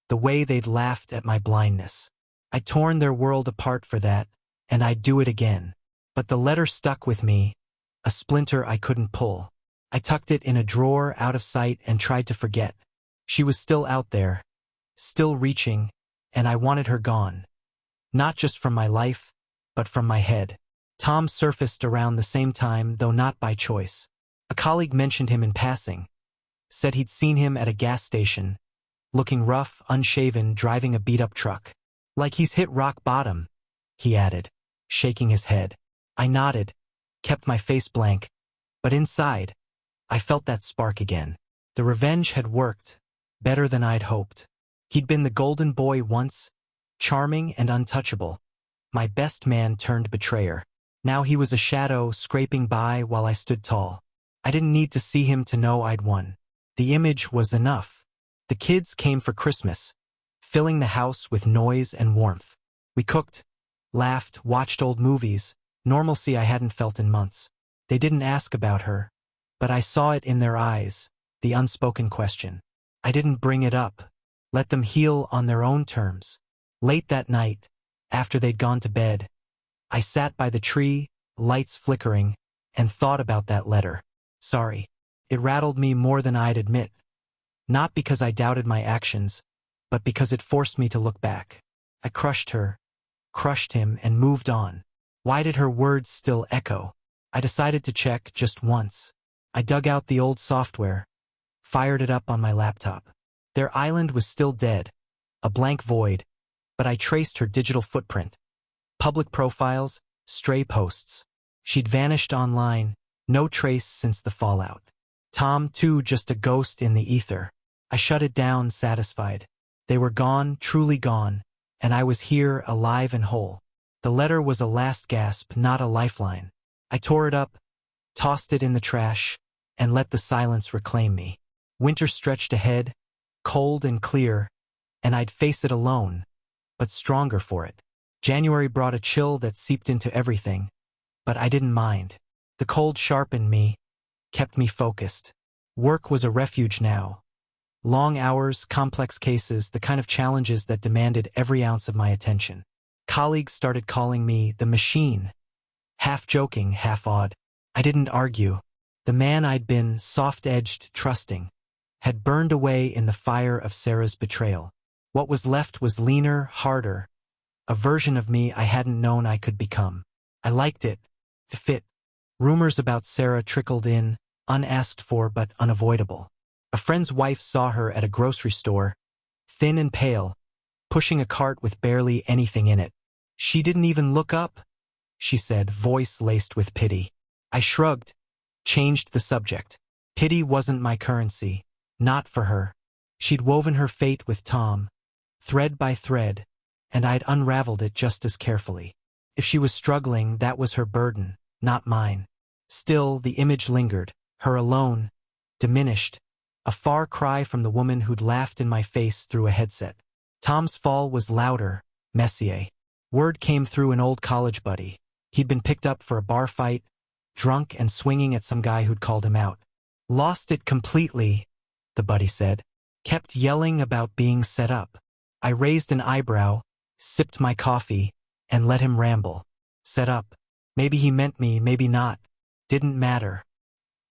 the way they'd laughed at my blindness. I'd torn their world apart for that, and I'd do it again. But the letter stuck with me, a splinter I couldn't pull. I tucked it in a drawer out of sight and tried to forget. She was still out there, still reaching, and I wanted her gone. Not just from my life, but from my head. Tom surfaced around the same time, though not by choice. A colleague mentioned him in passing, said he'd seen him at a gas station, looking rough, unshaven, driving a beat-up truck. "Like he's hit rock bottom," he added, shaking his head. I nodded, kept my face blank, but inside, I felt that spark again. The revenge had worked, better than I'd hoped. He'd been the golden boy once, charming and untouchable. My best man turned betrayer. Now he was a shadow scraping by while I stood tall. I didn't need to see him to know I'd won. The image was enough. The kids came for Christmas, filling the house with noise and warmth. We cooked, laughed, watched old movies, normalcy I hadn't felt in months. They didn't ask about her, but I saw it in their eyes, the unspoken question. I didn't bring it up. Let them heal on their own terms. Late that night, after they'd gone to bed, I sat by the tree, lights flickering, and thought about that letter. Sorry. It rattled me more than I'd admit. Not because I doubted my actions, but because it forced me to look back. I crushed her, crushed him, and moved on. Why did her words still echo? I decided to check just once. I dug out the old software, fired it up on my laptop. Their island was still dead, a blank void, but I traced her digital footprint. Public profiles, stray posts. She'd vanished online, no trace since the fallout. Tom, too, just a ghost in the ether. I shut it down, satisfied. They were gone, truly gone, and I was here, alive and whole. The letter was a last gasp, not a lifeline. I tore it up, tossed it in the trash, and let the silence reclaim me. Winter stretched ahead, cold and clear, and I'd face it alone, but stronger for it. January brought a chill that seeped into everything, but I didn't mind. The cold sharpened me, kept me focused. Work was a refuge now. Long hours, complex cases, the kind of challenges that demanded every ounce of my attention. Colleagues started calling me the machine. Half joking, half odd. I didn't argue. The man I'd been, soft-edged, trusting, had burned away in the fire of Sarah's betrayal. What was left was leaner, harder, a version of me I hadn't known I could become. I liked it. It fit. Rumors about Sarah trickled in, unasked for but unavoidable. A friend's wife saw her at a grocery store, thin and pale, pushing a cart with barely anything in it. She didn't even look up, she said, voice laced with pity. I shrugged, changed the subject. Pity wasn't my currency, not for her. She'd woven her fate with Tom, thread by thread, and I'd unraveled it just as carefully. If she was struggling, that was her burden, not mine. Still, the image lingered, her alone, diminished, a far cry from the woman who'd laughed in my face through a headset. Tom's fall was louder, messier. Word came through an old college buddy. He'd been picked up for a bar fight, drunk and swinging at some guy who'd called him out. Lost it completely, the buddy said. Kept yelling about being set up. I raised an eyebrow, sipped my coffee, and let him ramble. Set up. Maybe he meant me, maybe not. Didn't matter.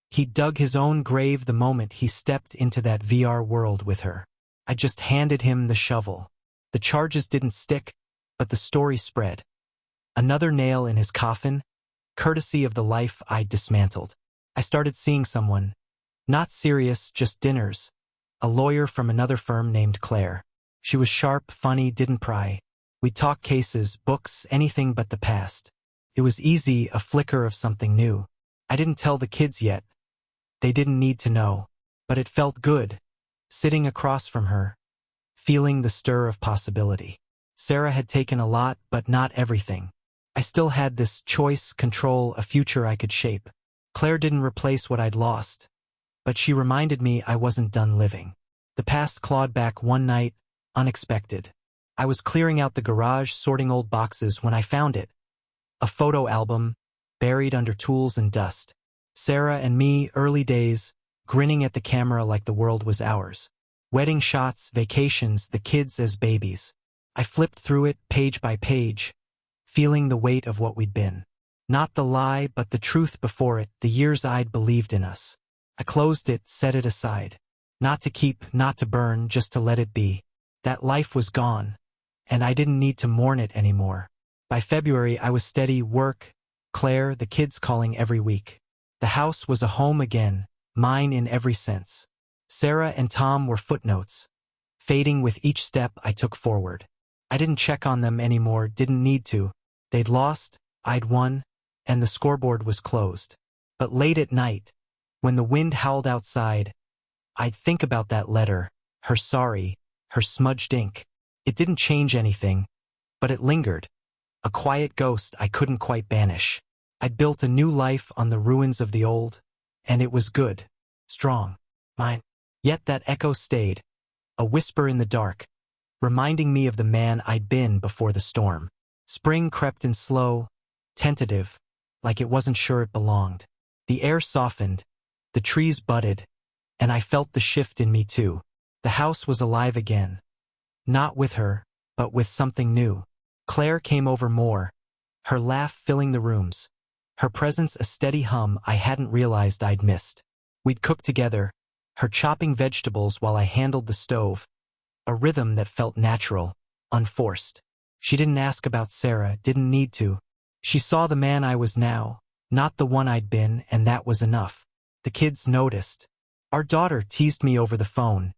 He dug his own grave the moment he stepped into that VR world with her. I just handed him the shovel. The charges didn't stick, but the story spread. Another nail in his coffin, courtesy of the life I'd dismantled. I started seeing someone. Not serious, just dinners. A lawyer from another firm named Claire. She was sharp, funny, didn't pry. We'd talk cases, books, anything but the past. It was easy, a flicker of something new. I didn't tell the kids yet. They didn't need to know. But it felt good, sitting across from her, feeling the stir of possibility. Sarah had taken a lot, but not everything. I still had this choice, control, a future I could shape. Claire didn't replace what I'd lost, but she reminded me I wasn't done living. The past clawed back one night, unexpected. I was clearing out the garage, sorting old boxes when I found it. A photo album, buried under tools and dust. Sarah and me, early days, grinning at the camera like the world was ours. Wedding shots, vacations, the kids as babies. I flipped through it, page by page, feeling the weight of what we'd been. Not the lie, but the truth before it, the years I'd believed in us. I closed it, set it aside. Not to keep, not to burn, just to let it be. That life was gone, and I didn't need to mourn it anymore. By February, I was steady, work, Claire, the kids calling every week. The house was a home again, mine in every sense. Sarah and Tom were footnotes, fading with each step I took forward. I didn't check on them anymore, didn't need to. They'd lost, I'd won, and the scoreboard was closed. But late at night, When the wind howled outside, I'd think about that letter, her sorry, her smudged ink. It didn't change anything, but it lingered, a quiet ghost I couldn't quite banish. I'd built a new life on the ruins of the old, and it was good, strong, mine. Yet that echo stayed, a whisper in the dark, reminding me of the man I'd been before the storm. Spring crept in slow, tentative, like it wasn't sure it belonged. The air softened, the trees budded, and I felt the shift in me too. The house was alive again. Not with her, but with something new. Claire came over more, her laugh filling the rooms, her presence a steady hum I hadn't realized I'd missed. We'd cook together, her chopping vegetables while I handled the stove, a rhythm that felt natural, unforced. She didn't ask about Sarah, didn't need to. She saw the man I was now, not the one I'd been, and that was enough. The kids noticed. Our daughter teased me over the phone.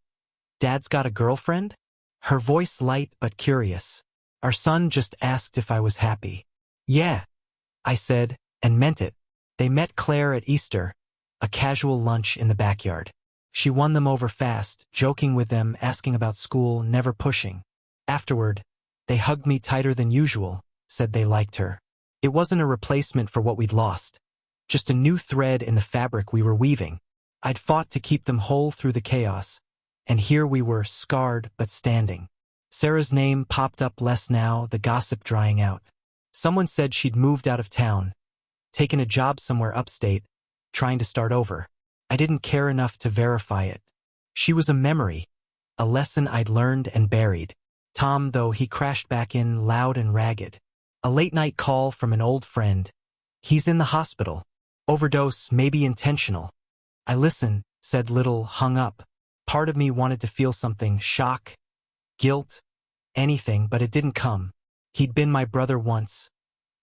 "Dad's got a girlfriend?" Her voice light but curious. Our son just asked if I was happy. "Yeah," I said, and meant it. They met Claire at Easter, a casual lunch in the backyard. She won them over fast, joking with them, asking about school, never pushing. Afterward, they hugged me tighter than usual, said they liked her. It wasn't a replacement for what we'd lost, just a new thread in the fabric we were weaving. I'd fought to keep them whole through the chaos, and here we were, scarred but standing. Sarah's name popped up less now, the gossip drying out. Someone said she'd moved out of town, taken a job somewhere upstate, trying to start over. I didn't care enough to verify it. She was a memory, a lesson I'd learned and buried. Tom, though, he crashed back in, loud and ragged. A late-night call from an old friend. "He's in the hospital. Overdose, maybe intentional." I listened, said little, hung up. Part of me wanted to feel something, shock, guilt, anything, but it didn't come. He'd been my brother once,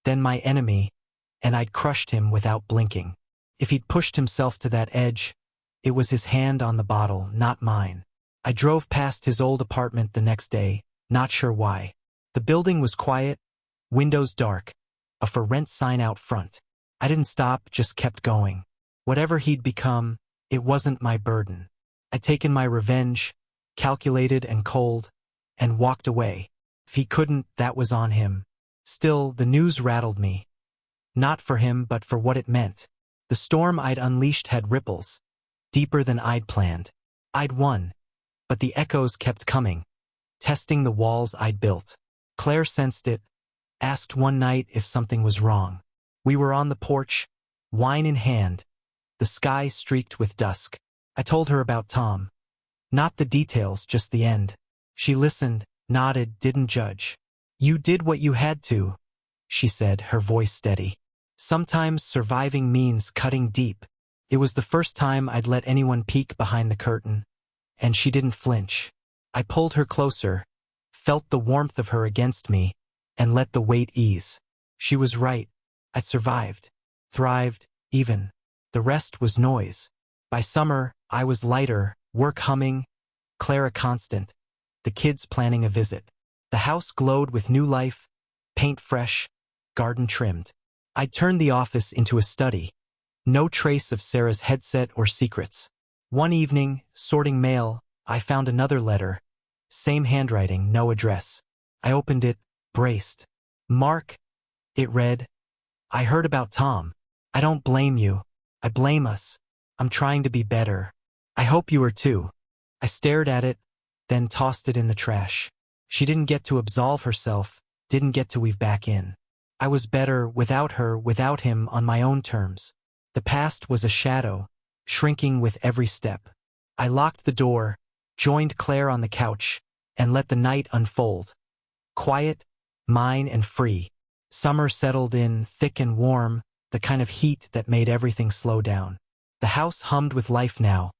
then my enemy, and I'd crushed him without blinking. If he'd pushed himself to that edge, it was his hand on the bottle, not mine. I drove past his old apartment the next day, not sure why. The building was quiet, windows dark, a for rent sign out front. I didn't stop, just kept going. Whatever he'd become, it wasn't my burden. I'd taken my revenge, calculated and cold, and walked away. If he couldn't, that was on him. Still, the news rattled me. Not for him, but for what it meant. The storm I'd unleashed had ripples, deeper than I'd planned. I'd won, but the echoes kept coming, testing the walls I'd built. Claire sensed it, asked one night if something was wrong. We were on the porch, wine in hand, the sky streaked with dusk. I told her about Tom. Not the details, just the end. She listened, nodded, didn't judge. "You did what you had to," she said, her voice steady. "Sometimes surviving means cutting deep." It was the first time I'd let anyone peek behind the curtain, and she didn't flinch. I pulled her closer, felt the warmth of her against me, and let the weight ease. She was right. I'd survived, thrived, even. The rest was noise. By summer, I was lighter, work humming, Clara constant, the kids planning a visit. The house glowed with new life, paint fresh, garden trimmed. I turned the office into a study. No trace of Sarah's headset or secrets. One evening, sorting mail, I found another letter. Same handwriting, no address. I opened it, braced. "Mark," it read. "I heard about Tom. I don't blame you. I blame us. I'm trying to be better. I hope you are too." I stared at it, then tossed it in the trash. She didn't get to absolve herself, didn't get to weave back in. I was better without her, without him, on my own terms. The past was a shadow, shrinking with every step. I locked the door, joined Claire on the couch, and let the night unfold. Quiet, mine and free. Summer settled in, thick and warm, the kind of heat that made everything slow down. The house hummed with life now.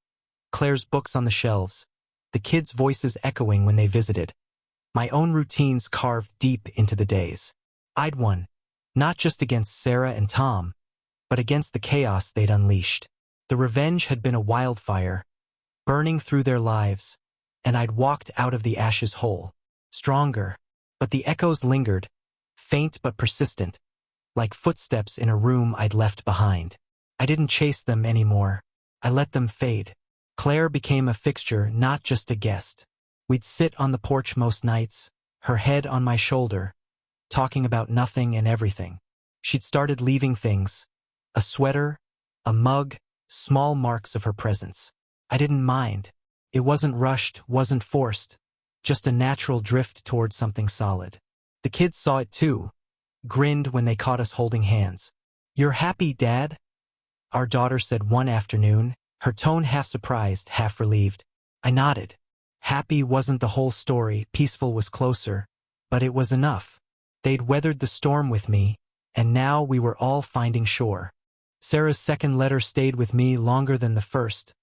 Claire's books on the shelves, the kids' voices echoing when they visited. My own routines carved deep into the days. I'd won, not just against Sarah and Tom, but against the chaos they'd unleashed. The revenge had been a wildfire, burning through their lives, and I'd walked out of the ashes whole, stronger. But the echoes lingered, faint but persistent, like footsteps in a room I'd left behind. I didn't chase them anymore. I let them fade. Claire became a fixture, not just a guest. We'd sit on the porch most nights, her head on my shoulder, talking about nothing and everything. She'd started leaving things. A sweater, a mug, small marks of her presence. I didn't mind. It wasn't rushed, wasn't forced. Just a natural drift toward something solid. The kids saw it too, grinned when they caught us holding hands. "You're happy, Dad?" our daughter said one afternoon, her tone half surprised, half relieved. I nodded. Happy wasn't the whole story, peaceful was closer, but it was enough. They'd weathered the storm with me, and now we were all finding shore. Sarah's second letter stayed with me longer than the first,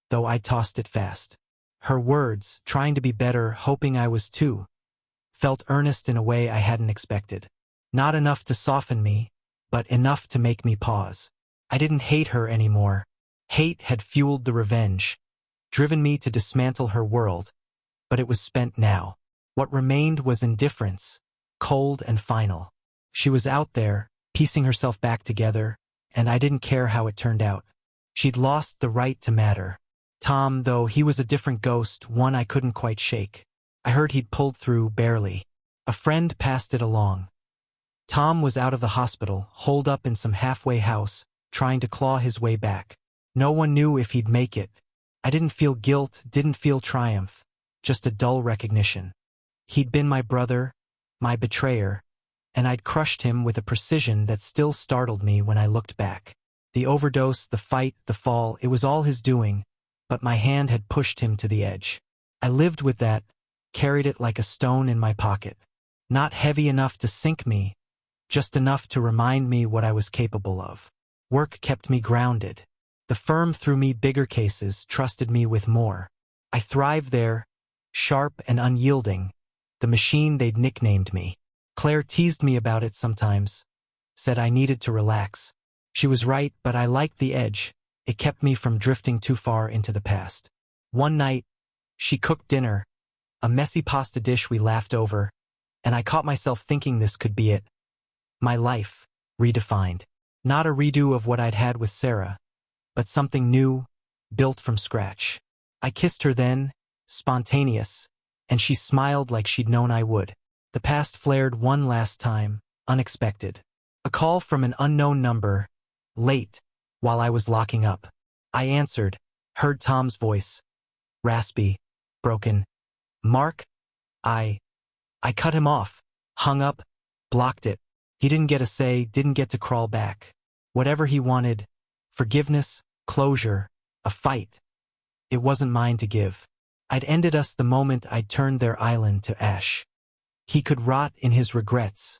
though I tossed it fast. Her words, trying to be better, hoping I was too, felt earnest in a way I hadn't expected. Not enough to soften me, but enough to make me pause. I didn't hate her anymore. Hate had fueled the revenge, driven me to dismantle her world, but it was spent now. What remained was indifference, cold and final. She was out there, piecing herself back together, and I didn't care how it turned out. She'd lost the right to matter. Tom, though, he was a different ghost, one I couldn't quite shake. I heard he'd pulled through, barely. A friend passed it along. Tom was out of the hospital, holed up in some halfway house, trying to claw his way back. No one knew if he'd make it. I didn't feel guilt, didn't feel triumph, just a dull recognition. He'd been my brother, my betrayer, and I'd crushed him with a precision that still startled me when I looked back. The overdose, the fight, the fall, it was all his doing, but my hand had pushed him to the edge. I lived with that, carried it like a stone in my pocket. Not heavy enough to sink me, just enough to remind me what I was capable of. Work kept me grounded. The firm threw me bigger cases, trusted me with more. I thrived there, sharp and unyielding, the machine they'd nicknamed me. Claire teased me about it sometimes, said I needed to relax. She was right, but I liked the edge. It kept me from drifting too far into the past. One night, she cooked dinner, a messy pasta dish we laughed over, and I caught myself thinking this could be it. My life, redefined. Not a redo of what I'd had with Sarah, but something new, built from scratch. I kissed her then, spontaneous, and she smiled like she'd known I would. The past flared one last time, unexpected. A call from an unknown number, late, while I was locking up. I answered, heard Tom's voice. Raspy, broken. "Mark?" I cut him off, hung up, blocked it. He didn't get a say, didn't get to crawl back. Whatever he wanted, forgiveness, closure, a fight. It wasn't mine to give. I'd ended us the moment I'd turned their island to ash. He could rot in his regrets.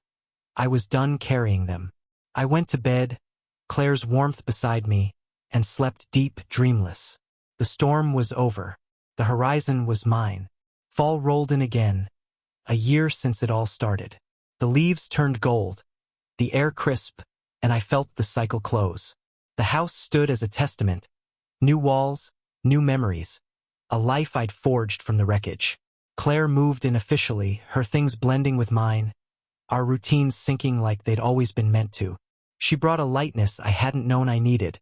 I was done carrying them. I went to bed, Claire's warmth beside me, and slept deep, dreamless. The storm was over. The horizon was mine. Fall rolled in again. A year since it all started. The leaves turned gold, the air crisp, and I felt the cycle close. The house stood as a testament. New walls, new memories. A life I'd forged from the wreckage. Claire moved in officially, her things blending with mine, our routines syncing like they'd always been meant to. She brought a lightness I hadn't known I needed,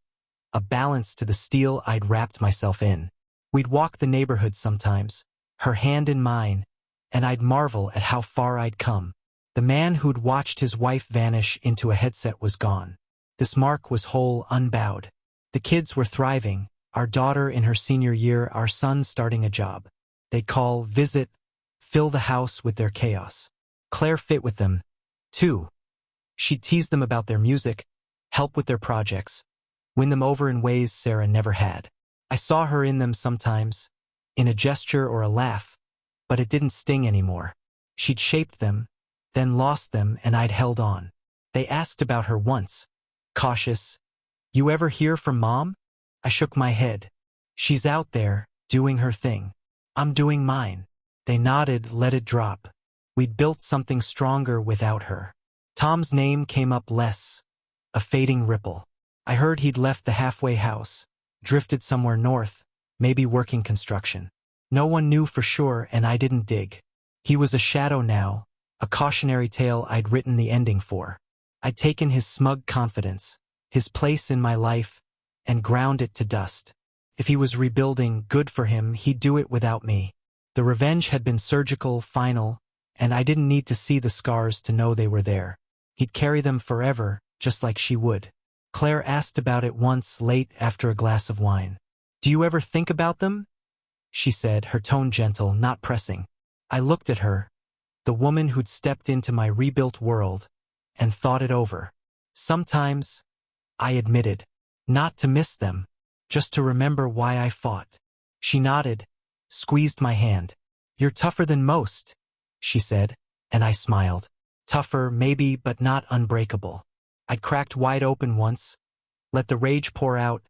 a balance to the steel I'd wrapped myself in. We'd walk the neighborhood sometimes, her hand in mine, and I'd marvel at how far I'd come. The man who'd watched his wife vanish into a headset was gone. This Mark was whole, unbowed. The kids were thriving, our daughter in her senior year, our son starting a job. They'd call, visit, fill the house with their chaos. Claire fit with them, too. She'd tease them about their music, help with their projects, win them over in ways Sarah never had. I saw her in them sometimes, in a gesture or a laugh, but it didn't sting anymore. She'd shaped them, then lost them, and I'd held on. They asked about her once, cautious, "You ever hear from Mom?" I shook my head. "She's out there, doing her thing. I'm doing mine." They nodded, let it drop. We'd built something stronger without her. Tom's name came up less, a fading ripple. I heard he'd left the halfway house, drifted somewhere north, maybe working construction. No one knew for sure, and I didn't dig. He was a shadow now, a cautionary tale I'd written the ending for. I'd taken his smug confidence, his place in my life, and ground it to dust. If he was rebuilding, good for him, he'd do it without me. The revenge had been surgical, final, and I didn't need to see the scars to know they were there. He'd carry them forever, just like she would. Claire asked about it once, late after a glass of wine. "Do you ever think about them?" she said, her tone gentle, not pressing. I looked at her, the woman who'd stepped into my rebuilt world, and thought it over. "Sometimes," I admitted, "not to miss them, just to remember why I fought." She nodded, squeezed my hand. "You're tougher than most," she said, and I smiled. Tougher, maybe, but not unbreakable. I'd cracked wide open once, let the rage pour out,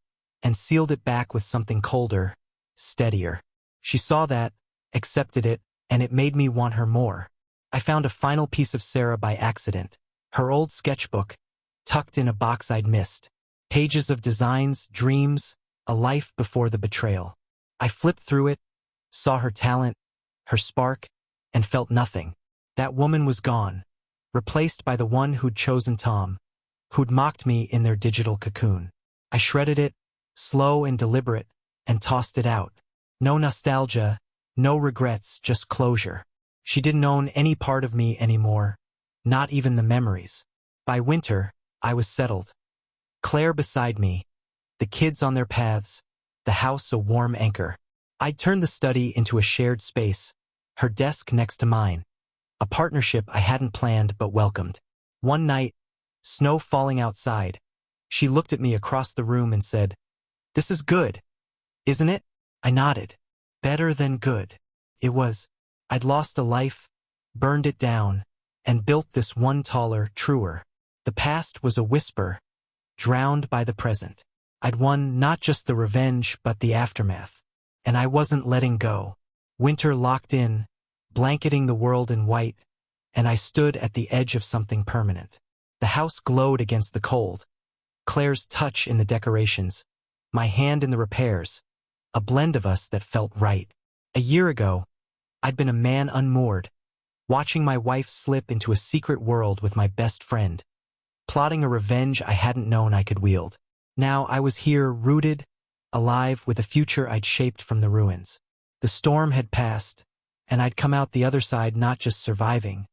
and sealed it back with something colder, steadier. She saw that, accepted it, and it made me want her more. I found a final piece of Sarah by accident, her old sketchbook, tucked in a box I'd missed. Pages of designs, dreams, a life before the betrayal. I flipped through it, saw her talent, her spark, and felt nothing. That woman was gone, replaced by the one who'd chosen Tom, who'd mocked me in their digital cocoon. I shredded it, slow and deliberate, and tossed it out. No nostalgia, no regrets, just closure. She didn't own any part of me anymore, not even the memories. By winter, I was settled. Claire beside me, the kids on their paths, the house a warm anchor. I'd turned the study into a shared space, her desk next to mine, a partnership I hadn't planned but welcomed. One night, snow falling outside, she looked at me across the room and said, "This is good, isn't it?" I nodded. Better than good. It was. I'd lost a life, burned it down, and built this one taller, truer. The past was a whisper, drowned by the present. I'd won not just the revenge but the aftermath. And I wasn't letting go. Winter locked in, blanketing the world in white, and I stood at the edge of something permanent. The house glowed against the cold. Claire's touch in the decorations, my hand in the repairs, a blend of us that felt right. A year ago, I'd been a man unmoored, watching my wife slip into a secret world with my best friend, plotting a revenge I hadn't known I could wield. Now I was here, rooted, alive, with a future I'd shaped from the ruins. The storm had passed, and I'd come out the other side not just surviving,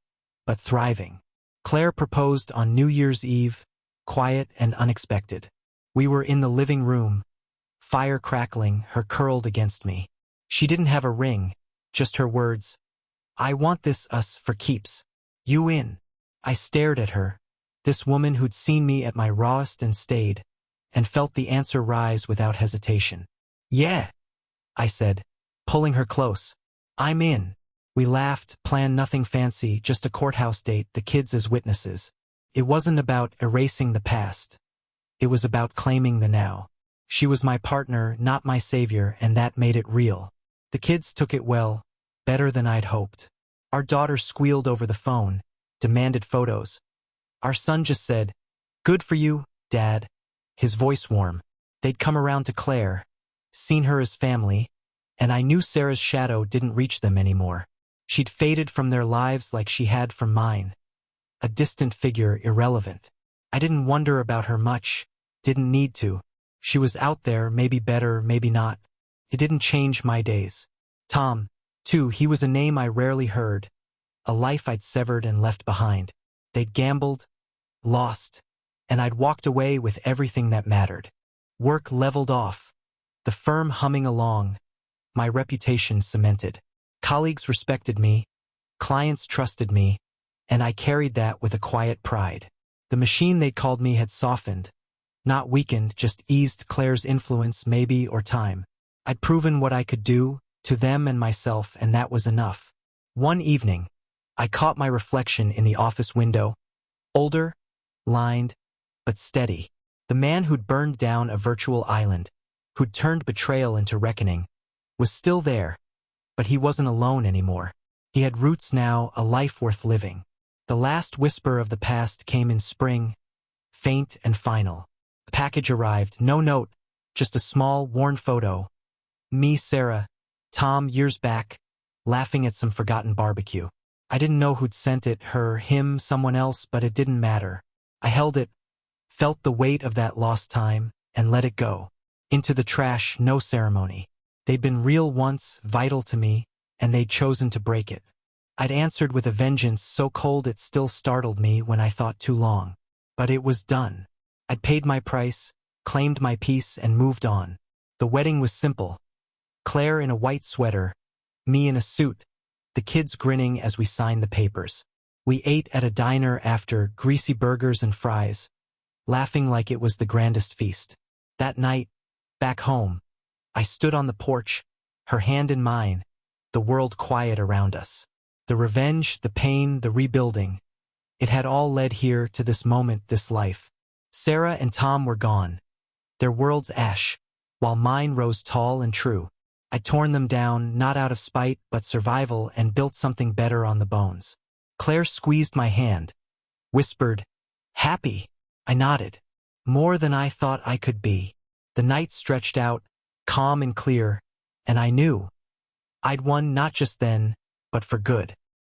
but thriving. Claire proposed on New Year's Eve, quiet and unexpected. We were in the living room, fire crackling, her curled against me. She didn't have a ring, just her words. "I want this us for keeps. You in?" I stared at her, this woman who'd seen me at my rawest and stayed, and felt the answer rise without hesitation. "Yeah," I said, pulling her close. "I'm in." We laughed, planned nothing fancy, just a courthouse date, the kids as witnesses. It wasn't about erasing the past. It was about claiming the now. She was my partner, not my savior, and that made it real. The kids took it well, better than I'd hoped. Our daughter squealed over the phone, demanded photos. Our son just said, "Good for you, Dad," his voice warm. They'd come around to Claire, seen her as family, and I knew Sarah's shadow didn't reach them anymore. She'd faded from their lives like she had from mine. A distant figure, irrelevant. I didn't wonder about her much, didn't need to. She was out there, maybe better, maybe not. It didn't change my days. Tom, too, he was a name I rarely heard, a life I'd severed and left behind. They'd gambled, lost, and I'd walked away with everything that mattered. Work leveled off, the firm humming along, my reputation cemented. Colleagues respected me, clients trusted me, and I carried that with a quiet pride. The machine they called me had softened, not weakened, just eased. Claire's influence, maybe, or time. I'd proven what I could do, to them and myself, and that was enough. One evening, I caught my reflection in the office window. Older, lined, but steady. The man who'd burned down a virtual island, who'd turned betrayal into reckoning, was still there, but he wasn't alone anymore. He had roots now, a life worth living. The last whisper of the past came in spring, faint and final. The package arrived, no note, just a small, worn photo. Me, Sarah, Tom, years back, laughing at some forgotten barbecue. I didn't know who'd sent it, her, him, someone else, but it didn't matter. I held it, felt the weight of that lost time, and let it go. Into the trash, no ceremony. They'd been real once, vital to me, and they'd chosen to break it. I'd answered with a vengeance so cold it still startled me when I thought too long. But it was done. I'd paid my price, claimed my peace, and moved on. The wedding was simple. Claire in a white sweater, me in a suit, the kids grinning as we signed the papers. We ate at a diner after greasy burgers and fries, laughing like it was the grandest feast. That night, back home, I stood on the porch, her hand in mine, the world quiet around us. The revenge, the pain, the rebuilding. It had all led here to this moment, this life. Sarah and Tom were gone. Their worlds ash, while mine rose tall and true. I'd torn them down, not out of spite, but survival, and built something better on the bones. Claire squeezed my hand, whispered, "Happy?" I nodded. More than I thought I could be. The night stretched out, calm and clear, and I knew I'd won not just then, but for good.